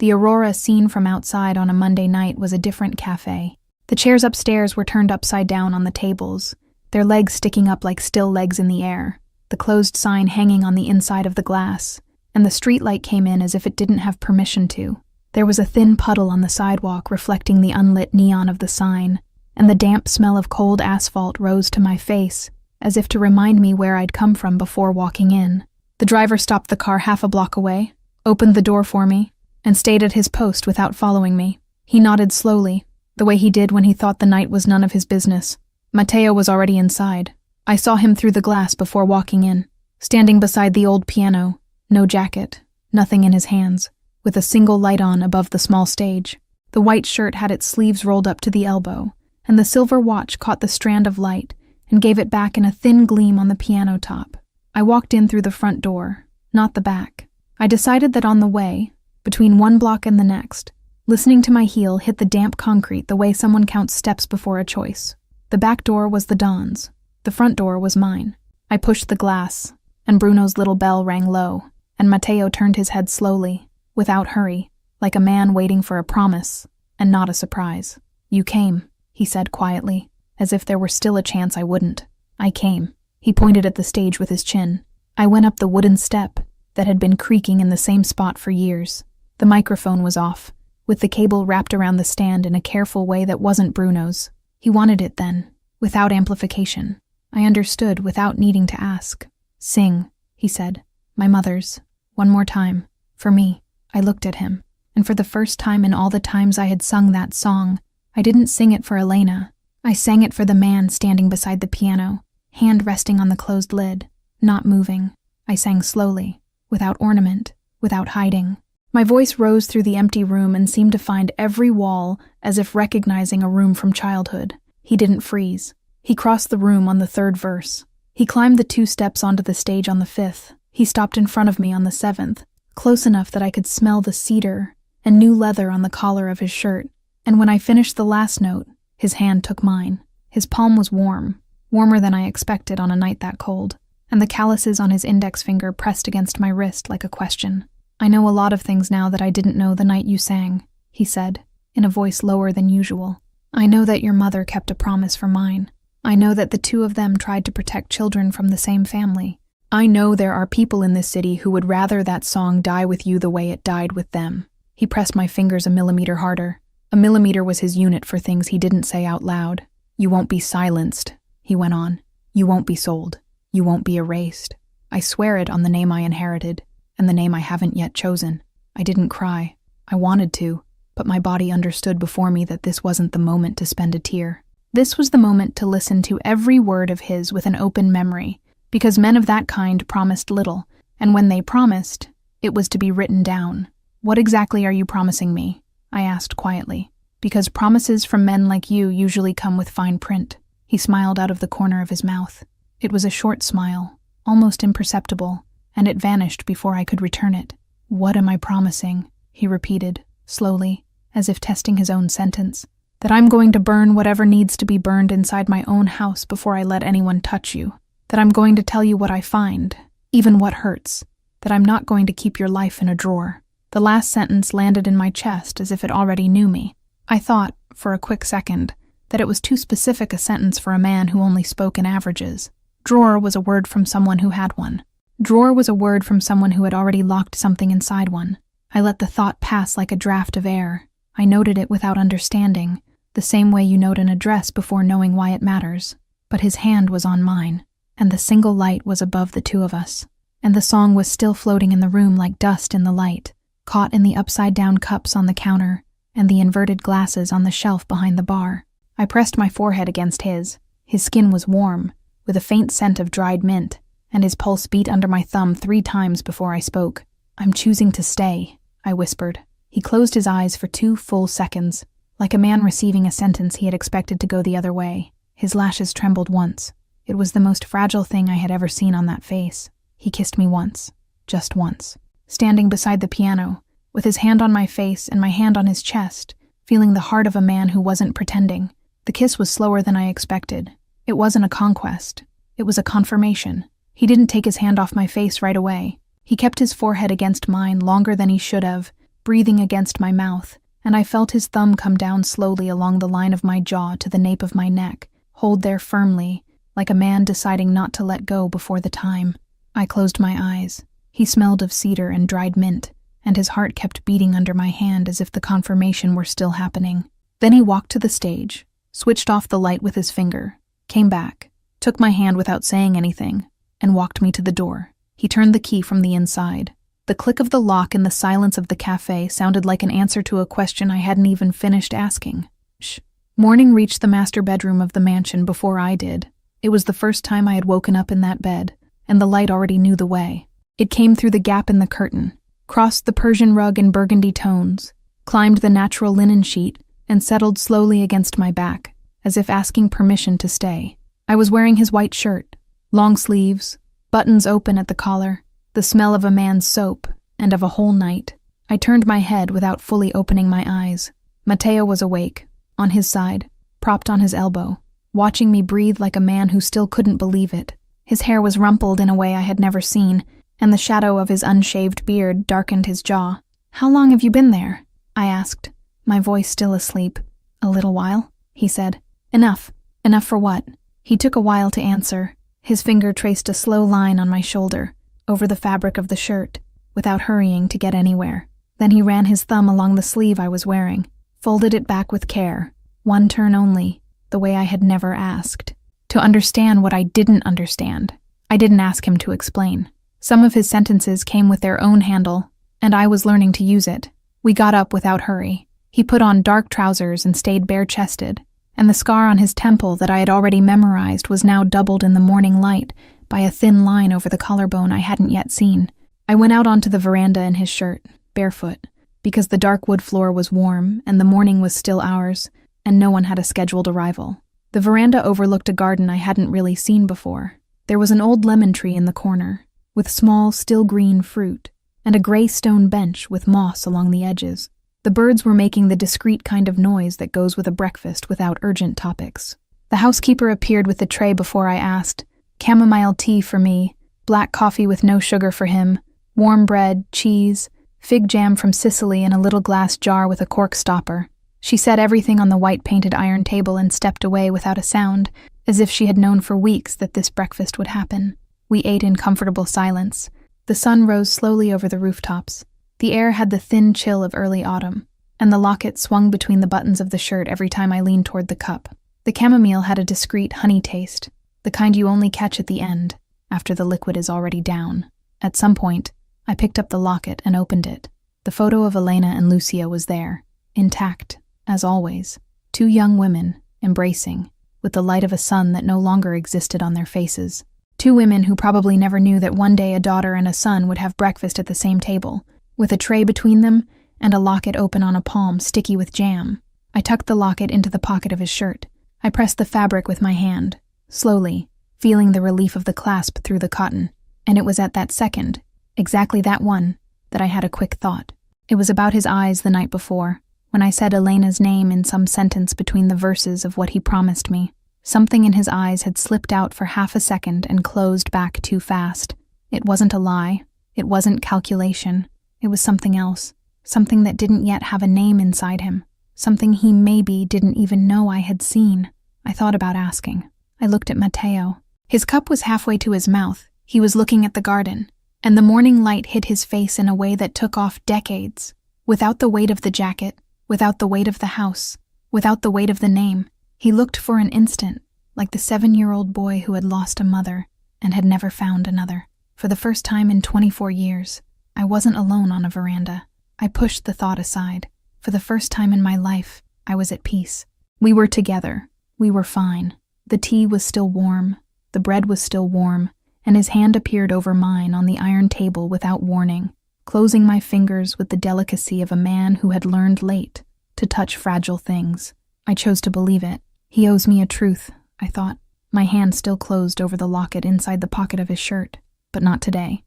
The Aurora seen from outside on a Monday night was a different cafe. The chairs upstairs were turned upside down on the tables, their legs sticking up like still legs in the air, the closed sign hanging on the inside of the glass, and the streetlight came in as if it didn't have permission to. There was a thin puddle on the sidewalk reflecting the unlit neon of the sign, and the damp smell of cold asphalt rose to my face, as if to remind me where I'd come from before walking in. The driver stopped the car half a block away, opened the door for me, and stayed at his post without following me. He nodded slowly, the way he did when he thought the night was none of his business. Matteo was already inside. I saw him through the glass before walking in, standing beside the old piano, no jacket, nothing in his hands, with a single light on above the small stage. The white shirt had its sleeves rolled up to the elbow, and the silver watch caught the strand of light and gave it back in a thin gleam on the piano top. I walked in through the front door, not the back. I decided that on the way, between one block and the next, listening to my heel hit the damp concrete the way someone counts steps before a choice. The back door was the Don's. The front door was mine. I pushed the glass, and Bruno's little bell rang low, and Matteo turned his head slowly, without hurry, like a man waiting for a promise, and not a surprise. "You came," he said quietly, as if there were still a chance I wouldn't. "I came." He pointed at the stage with his chin. I went up the wooden step that had been creaking in the same spot for years. The microphone was off, with the cable wrapped around the stand in a careful way that wasn't Bruno's. He wanted it then, without amplification. I understood without needing to ask. "Sing," he said. "My mother's. One more time. For me." I looked at him, and for the first time in all the times I had sung that song, I didn't sing it for Elena. I sang it for the man standing beside the piano, hand resting on the closed lid, not moving. I sang slowly, without ornament, without hiding. My voice rose through the empty room and seemed to find every wall as if recognizing a room from childhood. He didn't freeze. He crossed the room on the third verse. He climbed the 2 steps onto the stage on the 5th. He stopped in front of me on the 7th, close enough that I could smell the cedar and new leather on the collar of his shirt. And when I finished the last note, his hand took mine. His palm was warm, warmer than I expected on a night that cold, and the calluses on his index finger pressed against my wrist like a question. "I know a lot of things now that I didn't know the night you sang," he said, in a voice lower than usual. "I know that your mother kept a promise for mine. I know that the 2 of them tried to protect children from the same family. I know there are people in this city who would rather that song die with you the way it died with them." He pressed my fingers a millimeter harder. A millimeter was his unit for things he didn't say out loud. "You won't be silenced," he went on. "You won't be sold. You won't be erased. I swear it on the name I inherited, and the name I haven't yet chosen." I didn't cry. I wanted to, but my body understood before me that this wasn't the moment to spend a tear. This was the moment to listen to every word of his with an open memory, because men of that kind promised little, and when they promised, it was to be written down. "What exactly are you promising me?" I asked quietly, "because promises from men like you usually come with fine print." He smiled out of the corner of his mouth. It was a short smile, almost imperceptible, and it vanished before I could return it. "What am I promising?" he repeated, slowly, as if testing his own sentence. "That I'm going to burn whatever needs to be burned inside my own house before I let anyone touch you. That I'm going to tell you what I find, even what hurts. That I'm not going to keep your life in a drawer." The last sentence landed in my chest as if it already knew me. I thought, for a quick second, that it was too specific a sentence for a man who only spoke in averages. Drawer was a word from someone who had one. Drawer was a word from someone who had already locked something inside one. I let the thought pass like a draft of air. I noted it without understanding, the same way you note an address before knowing why it matters. But his hand was on mine, and the single light was above the two of us. And the song was still floating in the room like dust in the light, caught in the upside-down cups on the counter and the inverted glasses on the shelf behind the bar. I pressed my forehead against his. His skin was warm, with a faint scent of dried mint, and his pulse beat under my thumb 3 times before I spoke. "I'm choosing to stay," I whispered. He closed his eyes for 2 full seconds, like a man receiving a sentence he had expected to go the other way. His lashes trembled once. It was the most fragile thing I had ever seen on that face. He kissed me once, just once. Standing beside the piano, with his hand on my face and my hand on his chest, feeling the heart of a man who wasn't pretending. The kiss was slower than I expected. It wasn't a conquest. It was a confirmation. He didn't take his hand off my face right away. He kept his forehead against mine longer than he should have, breathing against my mouth, and I felt his thumb come down slowly along the line of my jaw to the nape of my neck, hold there firmly, like a man deciding not to let go before the time. I closed my eyes. He smelled of cedar and dried mint, and his heart kept beating under my hand as if the confirmation were still happening. Then he walked to the stage, switched off the light with his finger, came back, took my hand without saying anything, and walked me to the door. He turned the key from the inside. The click of the lock in the silence of the cafe sounded like an answer to a question I hadn't even finished asking. Shh. Morning reached the master bedroom of the mansion before I did. It was the first time I had woken up in that bed, and the light already knew the way. It came through the gap in the curtain, crossed the Persian rug in burgundy tones, climbed the natural linen sheet, and settled slowly against my back, as if asking permission to stay. I was wearing his white shirt, long sleeves, buttons open at the collar, the smell of a man's soap, and of a whole night. I turned my head without fully opening my eyes. Matteo was awake, on his side, propped on his elbow, watching me breathe like a man who still couldn't believe it. His hair was rumpled in a way I had never seen, and the shadow of his unshaved beard darkened his jaw. "How long have you been there?" I asked, my voice still asleep. "A little while," he said. "Enough. Enough for what?" He took a while to answer. His finger traced a slow line on my shoulder, over the fabric of the shirt, without hurrying to get anywhere. Then he ran his thumb along the sleeve I was wearing, folded it back with care, 1 turn only, the way I had never asked. To understand what I didn't understand. I didn't ask him to explain. Some of his sentences came with their own handle, and I was learning to use it. We got up without hurry. He put on dark trousers and stayed bare-chested, and the scar on his temple that I had already memorized was now doubled in the morning light by a thin line over the collarbone I hadn't yet seen. I went out onto the veranda in his shirt, barefoot, because the dark wood floor was warm and the morning was still ours, and no one had a scheduled arrival. The veranda overlooked a garden I hadn't really seen before. There was an old lemon tree in the corner, with small, still green fruit, and a gray stone bench with moss along the edges. The birds were making the discreet kind of noise that goes with a breakfast without urgent topics. The housekeeper appeared with the tray before I asked. Chamomile tea for me, black coffee with no sugar for him, warm bread, cheese, fig jam from Sicily in a little glass jar with a cork stopper. She set everything on the white painted iron table and stepped away without a sound, as if she had known for weeks that this breakfast would happen. We ate in comfortable silence. The sun rose slowly over the rooftops. The air had the thin chill of early autumn, and the locket swung between the buttons of the shirt every time I leaned toward the cup. The chamomile had a discreet honey taste, the kind you only catch at the end, after the liquid is already down. At some point, I picked up the locket and opened it. The photo of Elena and Lucia was there, intact, as always. 2 young women, embracing, with the light of a sun that no longer existed on their faces. 2 women who probably never knew that one day a daughter and a son would have breakfast at the same table, with a tray between them and a locket open on a palm sticky with jam. I tucked the locket into the pocket of his shirt. I pressed the fabric with my hand, slowly, feeling the relief of the clasp through the cotton. And it was at that second, exactly that one, that I had a quick thought. It was about his eyes the night before, when I said Elena's name in some sentence between the verses of what he promised me. Something in his eyes had slipped out for half a second and closed back too fast. It wasn't a lie. It wasn't calculation. It was something else. Something that didn't yet have a name inside him. Something he maybe didn't even know I had seen. I thought about asking. I looked at Matteo. His cup was halfway to his mouth. He was looking at the garden. and the morning light hit his face in a way that took off decades, without the weight of the jacket, without the weight of the house, without the weight of the name. He looked for an instant like the 7-year-old boy who had lost a mother and had never found another. For the first time in 24 years, I wasn't alone on a veranda. I pushed the thought aside. For the first time in my life, I was at peace. We were together. We were fine. The tea was still warm. The bread was still warm, and his hand appeared over mine on the iron table without warning, closing my fingers with the delicacy of a man who had learned late to touch fragile things. I chose to believe it. He owes me a truth, I thought, my hand still closed over the locket inside the pocket of his shirt, but not today.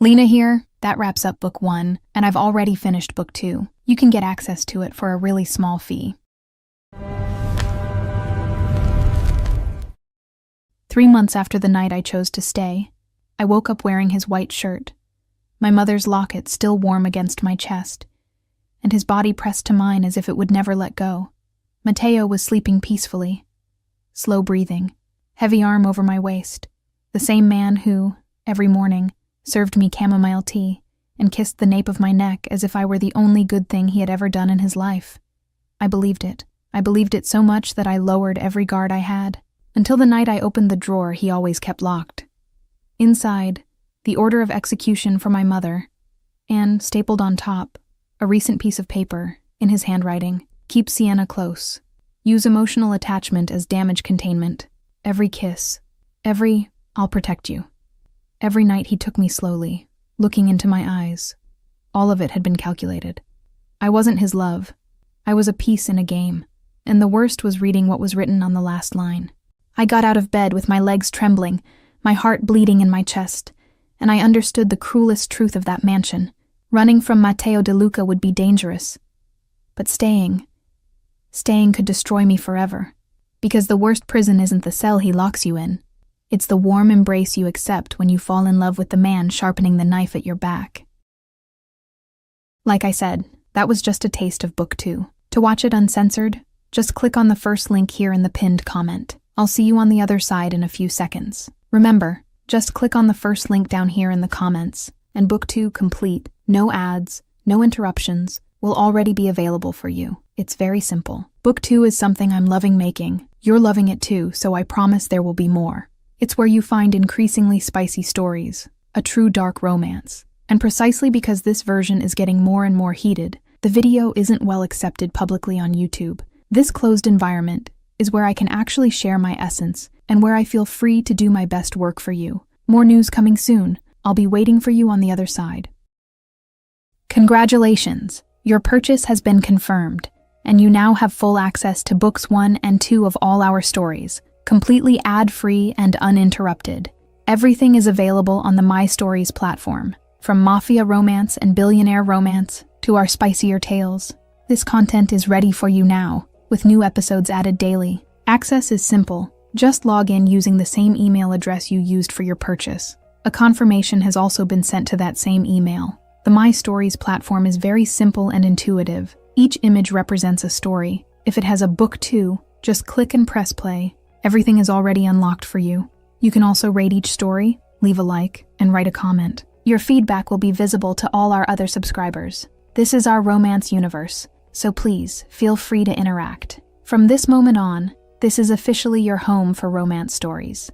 Lena here. That wraps up book 1, and I've already finished book 2. You can get access to it for a really small fee. 3 months after the night I chose to stay, I woke up wearing his white shirt, my mother's locket still warm against my chest, and his body pressed to mine as if it would never let go. Mateo was sleeping peacefully, slow breathing, heavy arm over my waist, the same man who, every morning, served me chamomile tea and kissed the nape of my neck as if I were the only good thing he had ever done in his life. I believed it. I believed it so much that I lowered every guard I had, until the night I opened the drawer he always kept locked. Inside, the order of execution for my mother, and, stapled on top, a recent piece of paper, in his handwriting, "Keep Sienna close. Use emotional attachment as damage containment. Every kiss, every, I'll protect you." Every night he took me slowly, looking into my eyes. All of it had been calculated. I wasn't his love. I was a piece in a game, and the worst was reading what was written on the last line. I got out of bed with my legs trembling, my heart bleeding in my chest, and I understood the cruelest truth of that mansion. Running from Matteo De Luca would be dangerous. But staying could destroy me forever. Because the worst prison isn't the cell he locks you in. It's the warm embrace you accept when you fall in love with the man sharpening the knife at your back. Like I said, that was just a taste of book 2. To watch it uncensored, just click on the first link here in the pinned comment. I'll see you on the other side in a few seconds. Remember, just click on the first link down here in the comments, and book 2 complete, no ads, no interruptions, will already be available for you. It's very simple. Book 2 is something I'm loving making. You're loving it too, so I promise there will be more. It's where you find increasingly spicy stories, a true dark romance. And precisely because this version is getting more and more heated, the video isn't well accepted publicly on YouTube. This closed environment is where I can actually share my essence and where I feel free to do my best work for you. More news coming soon. I'll be waiting for you on the other side. Congratulations! Your purchase has been confirmed, and you now have full access to books 1 and 2 of all our stories, completely ad-free and uninterrupted. Everything is available on the My Stories platform, from Mafia romance and billionaire romance to our spicier tales. This content is ready for you now, with new episodes added daily. Access is simple. Just log in using the same email address you used for your purchase. A confirmation has also been sent to that same email. The My Stories platform is very simple and intuitive. Each image represents a story. If it has a book 2, just click and press play. Everything is already unlocked for you. You can also rate each story, leave a like, and write a comment. Your feedback will be visible to all our other subscribers. This is our romance universe, so please feel free to interact. From this moment on, this is officially your home for romance stories.